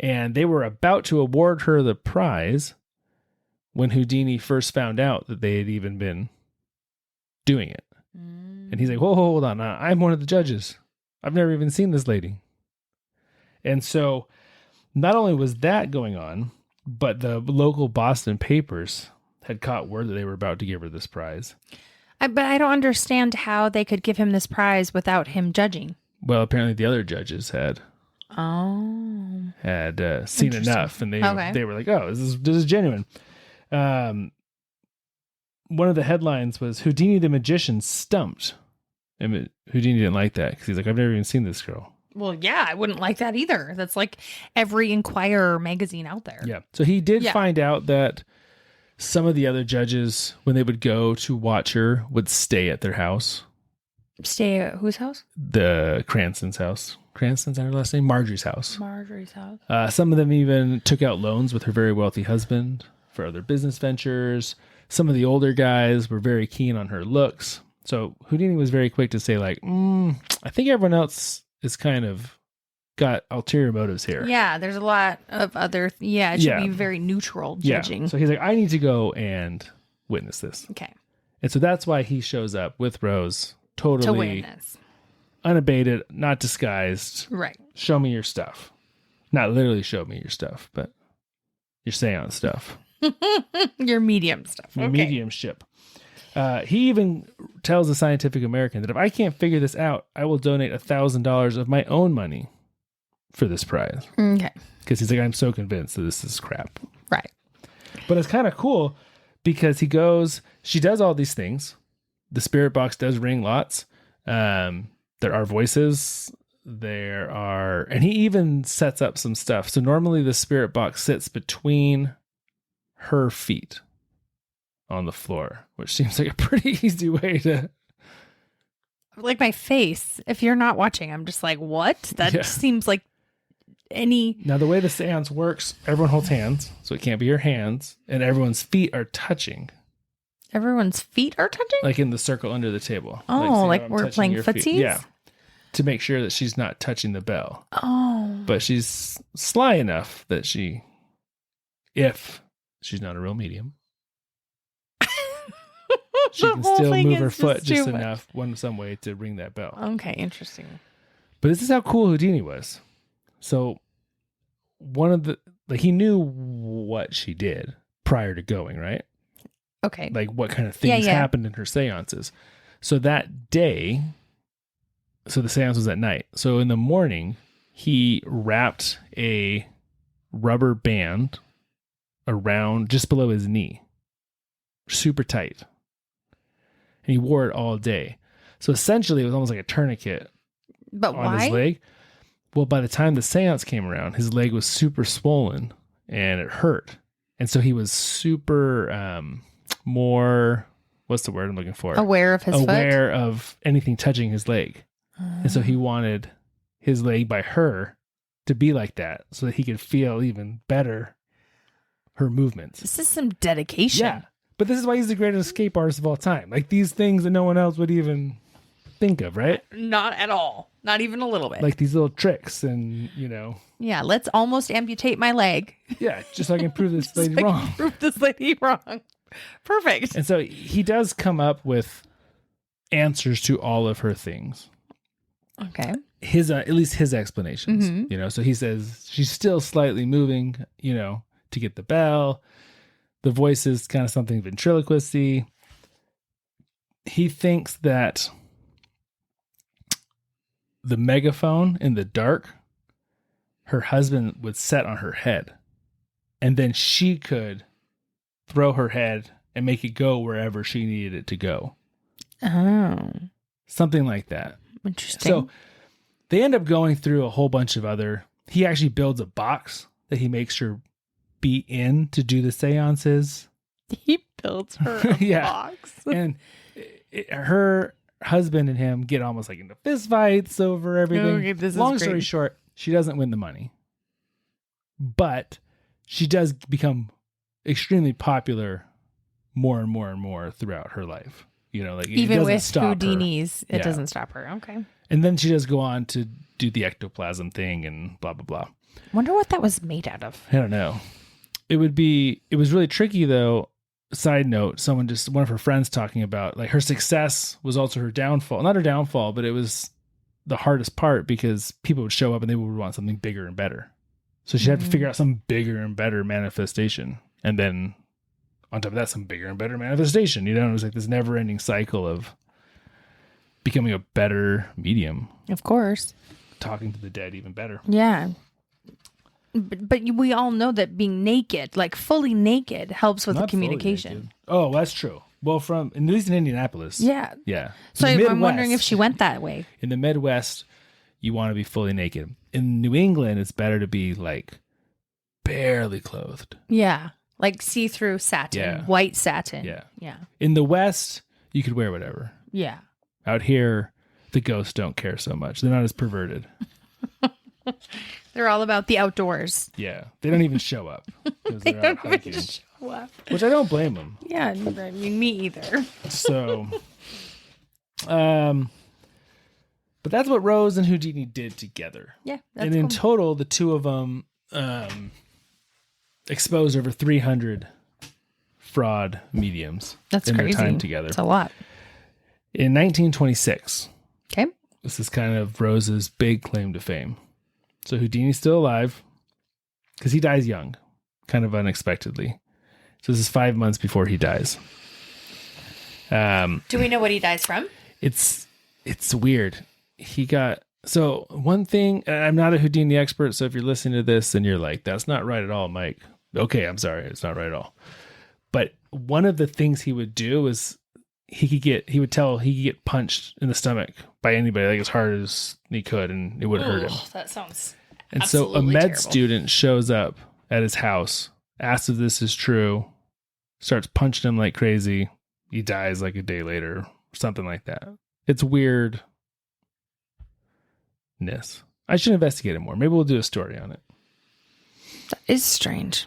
And they were about to award her the prize when Houdini first found out that they had even been doing it. And he's like, whoa, hold on. I'm one of the judges. I've never even seen this lady. And so not only was that going on, but the local Boston papers had caught word that they were about to give her this prize. But I don't understand how they could give him this prize without him judging. Well, apparently the other judges had seen enough, and they were like, "Oh, this is genuine." One of the headlines was "Houdini the magician stumped," and Houdini didn't like that because he's like, "I've never even seen this girl." Well, yeah, I wouldn't like that either. That's like every Inquirer magazine out there. Yeah. So he did find out that some of the other judges, when they would go to watch her, would stay at their house. Stay at whose house? The Cranston's house. Cranston's her last name? Marjorie's house. Marjorie's house. Some of them even took out loans with her very wealthy husband for other business ventures. Some of the older guys were very keen on her looks. So Houdini was very quick to say, like, I think everyone else is kind of got ulterior motives here. Yeah, there's a lot of other... it should be very neutral judging. So he's like, I need to go and witness this. Okay. And so that's why he shows up with Rose, totally to witness. Unabated, not disguised. Right. Show me your stuff. Not literally show me your stuff, but your seance stuff. Your medium stuff. Your mediumship. He even tells the Scientific American that if I can't figure this out, I will donate $1,000 of my own money for this prize. Okay. Because he's like, I'm so convinced that this is crap. Right. But it's kind of cool because she does all these things. The spirit box does ring lots. There are voices. And he even sets up some stuff. So normally the spirit box sits between her feet on the floor, which seems like a pretty easy way to... Like my face. If you're not watching, I'm just like, what? That seems like any... Now, the way the seance works, everyone holds hands, so it can't be your hands, and everyone's feet are touching. Everyone's feet are touching? Like in the circle under the table. Oh, like we're playing footsies? Yeah. To make sure that she's not touching the bell. Oh. But she's sly enough that if she's not a real medium, she can still move her foot just enough some way to ring that bell. Okay, interesting. But this is how cool Houdini was. So he knew what she did prior to going, right? Okay. Like what kind of things happened in her seances. So that day, so the seance was at night. So in the morning, he wrapped a rubber band around just below his knee, super tight. And he wore it all day. So essentially, it was almost like a tourniquet on his leg. Well, by the time the seance came around, his leg was super swollen and it hurt. And so he was super more, what's the word I'm looking for? Aware of his foot? Aware of anything touching his leg. And so he wanted his leg by her to be like that so that he could feel even better her movements. This is some dedication. Yeah. But this is why he's the greatest escape artist of all time. Like these things that no one else would even think of, right? Not at all. Not even a little bit. Like these little tricks and, Yeah, let's almost amputate my leg. Yeah, just so I can prove this lady wrong. Prove this lady wrong. Perfect. And so he does come up with answers to all of her things. Okay. At least his explanations. Mm-hmm. So he says she's still slightly moving, to get the bell. The voice is kind of something ventriloquisty. He thinks that the megaphone in the dark her husband would set on her head, and then she could throw her head and make it go wherever she needed it to go. Oh. Something like that. Interesting. So they end up going through a whole bunch of other... He actually builds a box that he makes her be in to do the seances. He builds her a box. And her husband and him get almost like into fist fights over everything. Okay, this is Long great. story short, she doesn't win the money. But she does become extremely popular more and more and more throughout her life. You know, like even it with stop Houdini's, her. it doesn't stop her. Okay. And then she does go on to do the ectoplasm thing and blah, blah, blah. Wonder what that was made out of. I don't know. It was really tricky though. Side note, one of her friends talking about like her success was also her downfall. Not her downfall, but it was the hardest part because people would show up and they would want something bigger and better. So she'd have to figure out some bigger and better manifestation. And then on top of that, some bigger and better manifestation. You know, it was like this never ending cycle of becoming a better medium. Of course. Talking to the dead even better. Yeah. But we all know that being naked, like fully naked, helps with the Not fully communication. naked. Oh, that's true. Well, at least in Indianapolis. Yeah. Yeah. So In the I'm wondering if Midwest- she went that way. In the Midwest, you want to be fully naked. In New England, it's better to be like barely clothed. Yeah. Like see-through satin, Yeah. white satin. Yeah. Yeah. In the West, you could wear whatever. Yeah. Out here, the ghosts don't care so much. They're not as perverted. They're all about the outdoors. Yeah. They don't even show up. 'Cause They they're out don't even hiking. show up. Which I don't blame them. Yeah, I mean, me either. So, but that's what Rose and Houdini did together. Yeah, that's And in cool. total, the two of them exposed over 300 fraud mediums That's in crazy. their time together. It's a lot. In 1926, Okay. this is kind of Rose's big claim to fame. So Houdini's still alive because he dies young, kind of unexpectedly. So this is 5 months before he dies. Do we know what he dies from? It's weird. So one thing, and I'm not a Houdini expert, so if you're listening to this and you're like, that's not right at all, Mike. Okay, I'm sorry, it's not right at all. But one of the things he would do is he could get punched in the stomach by anybody, like as hard as he could, and it would hurt him. That sounds And so a absolutely med terrible. student shows up at his house, asks if this is true, starts punching him like crazy. He dies like a day later, something like that. It's weirdness. I should investigate it more. Maybe we'll do a story on it. That is strange.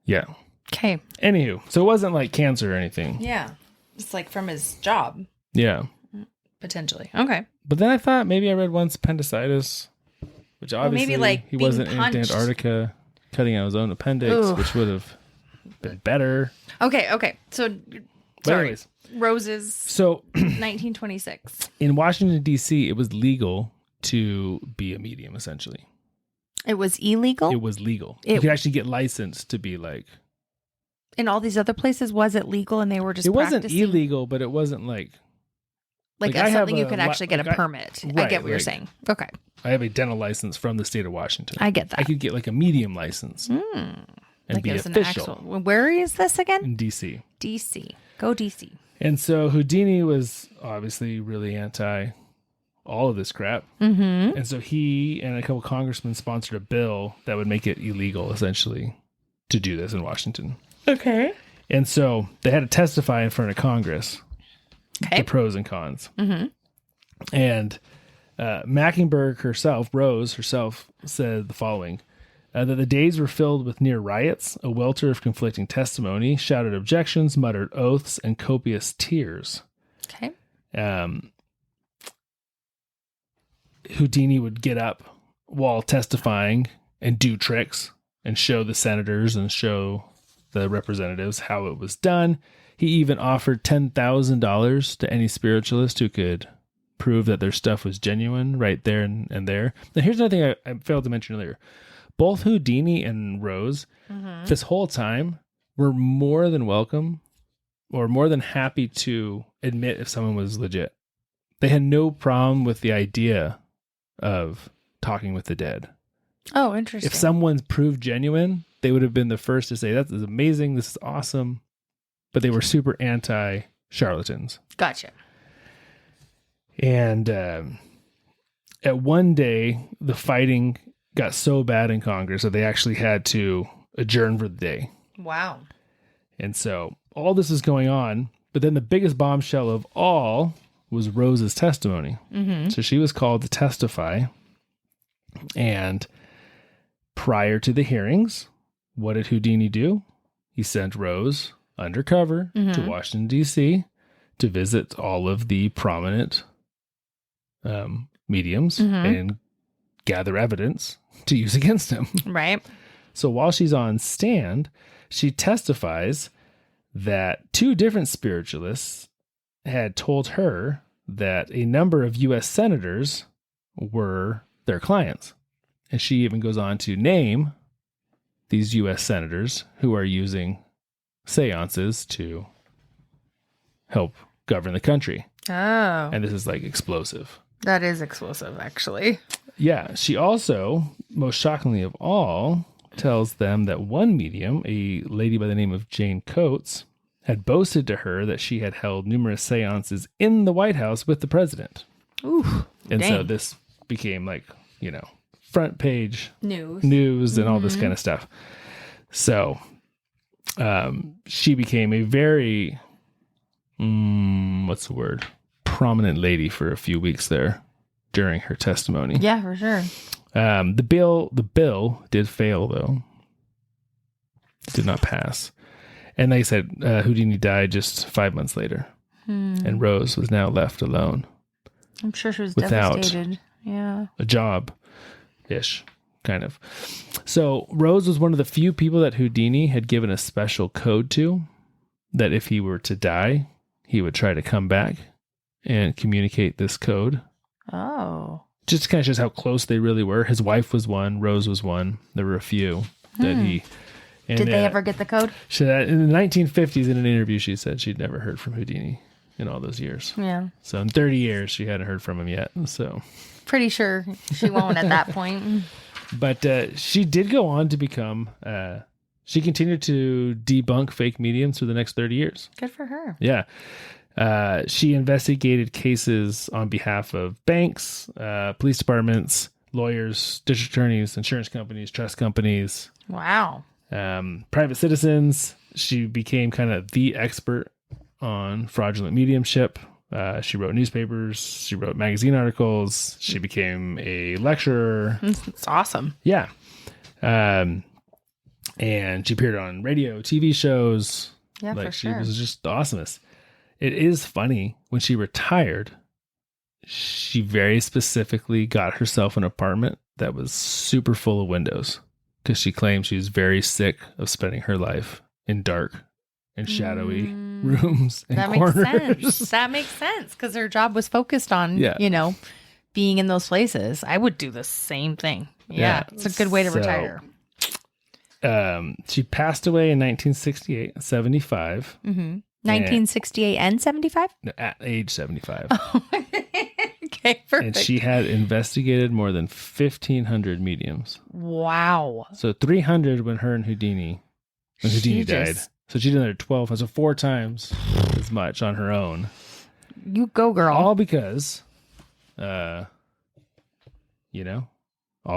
Yeah. Okay. Anywho, so it wasn't like cancer or anything. Yeah. It's like from his job, Yeah. potentially. Okay. But then I thought maybe I read once appendicitis, which obviously maybe, like, he being wasn't in punched. Antarctica cutting out his own appendix, Ugh. which would have been better. Okay. So, But sorry. anyways, Roses, so 1926. in Washington, D.C., it was legal to be a medium, essentially. It was illegal. It was legal. You It- could actually get licensed to be like... In all these other places, was it legal and they were just It wasn't practicing? illegal, but it wasn't like... Like, I have something you a could li- actually get like a I- permit. I right, get what you're like- saying. Okay. I have a dental license from the state of Washington. I get that. I could get like a medium license and Like be it was official Where is this again? in D.C. DC. Go DC. And so Houdini was obviously really anti all of this crap. Mm-hmm. And so he and a couple congressmen sponsored a bill that would make it illegal, essentially, to do this in Washington. Okay. And so they had to testify in front of Congress, Okay. the pros and cons. Mm-hmm. And Mackenberg herself, Rose herself, said the following. That the days were filled with near riots, a welter of conflicting testimony, shouted objections, muttered oaths, and copious tears. Okay. Houdini would get up while testifying and do tricks and show the senators and show the representatives how it was done. He even offered $10,000 to any spiritualist who could prove that their stuff was genuine right there and there. Now, here's another thing I failed to mention earlier. Both Houdini and Rose, this whole time, were more than welcome or more than happy to admit if someone was legit. They had no problem with the idea of talking with the dead. Oh, interesting. If someone's proved genuine, they would have been the first to say, that is amazing, this is awesome. But they were super anti-charlatans. Gotcha. And at one day, the fighting got so bad in Congress that they actually had to adjourn for the day. Wow. And so all this is going on, but then the biggest bombshell of all was Rose's testimony. Mm-hmm. So she was called to testify. And prior to the hearings, what did Houdini do? He sent Rose undercover to Washington, D.C. to visit all of the prominent mediums and gather evidence to use against him. Right. So while she's on stand, she testifies that 2 different spiritualists had told her that a number of U.S. senators were their clients. And she even goes on to name these U.S. senators who are using seances to help govern the country. Oh. And this is like explosive. That is explosive, actually. Yeah. She also, most shockingly of all, tells them that one medium, a lady by the name of Jane Coates, had boasted to her that she had held numerous seances in the White House with the president. Ooh. And dang. so this became like, front page news and all this kind of stuff. So she became a very, prominent lady for a few weeks there during her testimony. Yeah, for sure. The bill did fail, though. Did not pass. And like I said, Houdini died just 5 months later. And Rose was now left alone. I'm sure she was without devastated. Yeah. a job-ish, kind of. So Rose was one of the few people that Houdini had given a special code to, that if he were to die, he would try to come back and communicate this code. Oh. Just kind of shows how close they really were. His wife was one. Rose was one. There were a few that he... And, Did they ever get the code? In the 1950s, in an interview, she said she'd never heard from Houdini in all those years. Yeah. So in 30 years, she hadn't heard from him yet. So pretty sure she won't at that point. But she did go on to become... she continued to debunk fake mediums for the next 30 years. Good for her. Yeah. She investigated cases on behalf of banks, police departments, lawyers, district attorneys, insurance companies, trust companies. Wow. Private citizens. She became kind of the expert on fraudulent mediumship. She wrote newspapers. She wrote magazine articles. She became a lecturer. It's awesome. Yeah. And she appeared on radio, TV shows. Yeah, like for she sure. was just the awesomest. It is funny, when she retired, she very specifically got herself an apartment that was super full of windows, because she claimed she was very sick of spending her life in dark and shadowy rooms and corners. Makes sense. That makes sense, because her job was focused on, being in those places. I would do the same thing. Yeah. It's a good way to retire. She passed away in 1968 at 75. 1968 and 75? No, at age 75. Okay, perfect. And she had investigated more than 1,500 mediums. Wow. So 300 when Houdini died. So she did another 12, so 4 times as much on her own. You go, girl. All because, all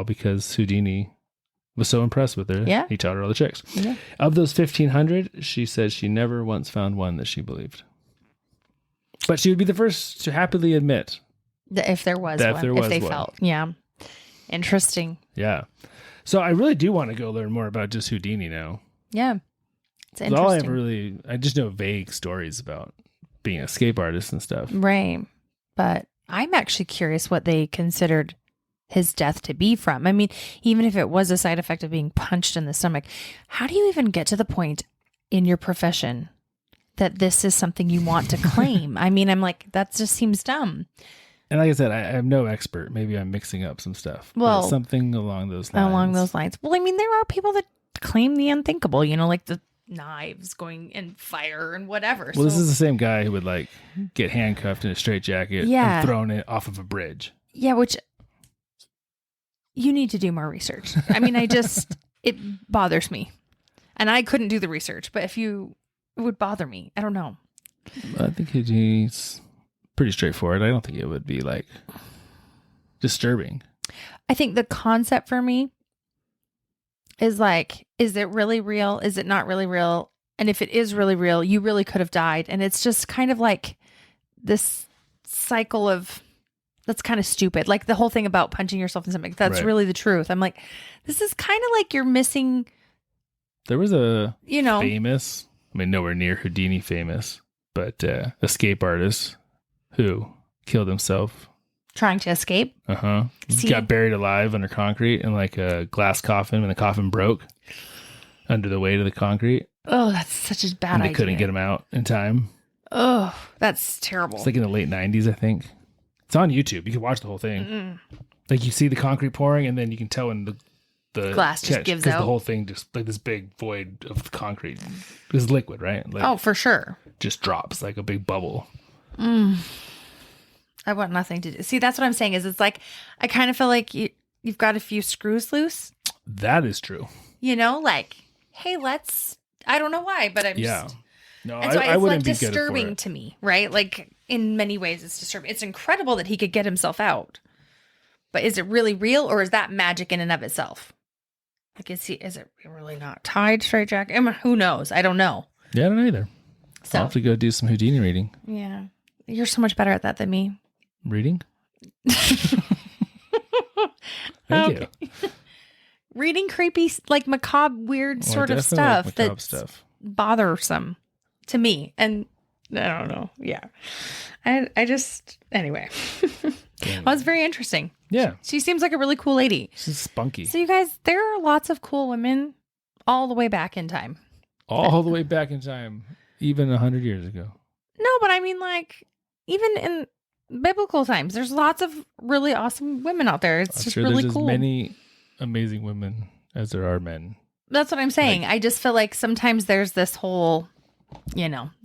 because Houdini was so impressed with her. Yeah. He taught her all the tricks. Yeah. Of those 1,500, she says she never once found one that she believed. But she would be the first to happily admit if there was one. If they felt. Yeah. Interesting. Yeah. So I really do want to go learn more about just Houdini now. Yeah. It's interesting. I just know vague stories about being an escape artist and stuff. Right. But I'm actually curious what they considered his death to be from. I mean, even if it was a side effect of being punched in the stomach, how do you even get to the point in your profession that this is something you want to claim? I mean, I'm like, that just seems dumb. And like I said, I'm no expert. Maybe I'm mixing up some stuff. Well, something along those lines. Well, I mean, there are people that claim the unthinkable, like the knives going and fire and whatever. Well, this is the same guy who would get handcuffed in a straitjacket and thrown it off of a bridge. Yeah, which you need to do more research. I mean, it bothers me. And I couldn't do the research, but it would bother me. I don't know. I think he's pretty straightforward. I don't think it would be like disturbing. I think the concept for me is like, is it really real? Is it not really real? And if it is really real, you really could have died. And it's just kind of like this cycle of, that's kind of stupid. Like the whole thing about punching yourself in something, that's really the truth. I'm like, this is kind of like you're missing. There was a famous, I mean, nowhere near Houdini famous, but escape artist who killed himself. Trying to escape? Uh-huh. He got buried alive under concrete in like a glass coffin, and the coffin broke under the weight of the concrete. Oh, that's such a bad idea. They couldn't get him out in time. Oh, that's terrible. It's like in the late 90s, I think. It's on YouTube. You can watch the whole thing. Mm-mm. Like you see the concrete pouring, and then you can tell when the glass just gives out. The whole thing just like this big void of concrete is liquid, right? Like, oh, for sure. Just drops like a big bubble. I want nothing to do. See, that's what I'm saying is it's like, I kind of feel like you've got a few screws loose. That is true. Like, hey, I don't know why, but I'm just. No, and so I wouldn't like be disturbing good for it. to me, right? Like in many ways it's disturbing. It's incredible that he could get himself out. But is it really real, or is that magic in and of itself? Like, is it really not tied straight, Jack? Who knows? I don't know. Yeah, I don't know either. So I'll have to go do some Houdini reading. Yeah. You're so much better at that than me. Reading? Thank you. Reading creepy, like macabre, weird sort of stuff that's bothersome to me. And I don't know. Yeah. I just, anyway. Well, it's very interesting. Yeah. She seems like a really cool lady. She's spunky. So you guys, there are lots of cool women all the way back in time. All the way back in time, even 100 years ago. No, but I mean, like, even in biblical times, there's lots of really awesome women out there. It's just really cool. There's as many amazing women as there are men. That's what I'm saying. I just feel like sometimes there's this whole,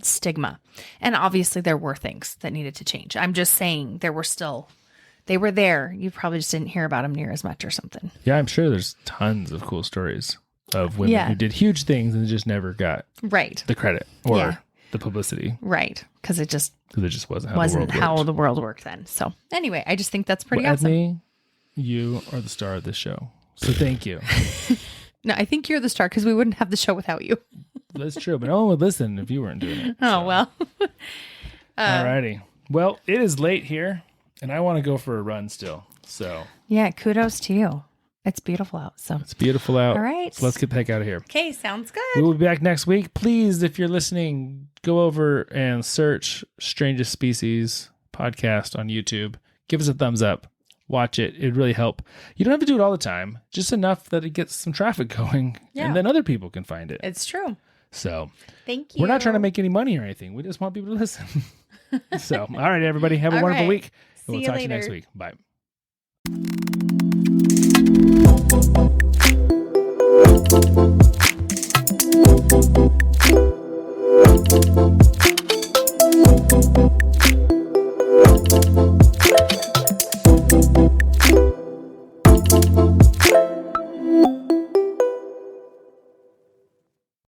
stigma. And obviously there were things that needed to change. I'm just saying they were there. You probably just didn't hear about them near as much or something. Yeah, I'm sure there's tons of cool stories of women who did huge things and just never got the credit or the publicity. Right. Because it just wasn't how the world worked then. So anyway, I just think that's pretty awesome. Edney, you are the star of this show. So thank you. No, I think you're the star because we wouldn't have the show without you. That's true, but no one would listen if you weren't doing it. Oh, well. Alrighty. Well, it is late here, and I want to go for a run still. So yeah, kudos to you. It's beautiful out. So it's beautiful out. All right. So let's get the heck out of here. Okay, sounds good. We will be back next week. Please, if you're listening, go over and search Strangest Species podcast on YouTube. Give us a thumbs up. Watch it. It'd really help. You don't have to do it all the time. Just enough that it gets some traffic going. Yeah. And then other people can find it. It's true. So thank you. We're not trying to make any money or anything. We just want people to listen. So, all right, everybody. Have a wonderful week. We'll talk to you next week. Bye.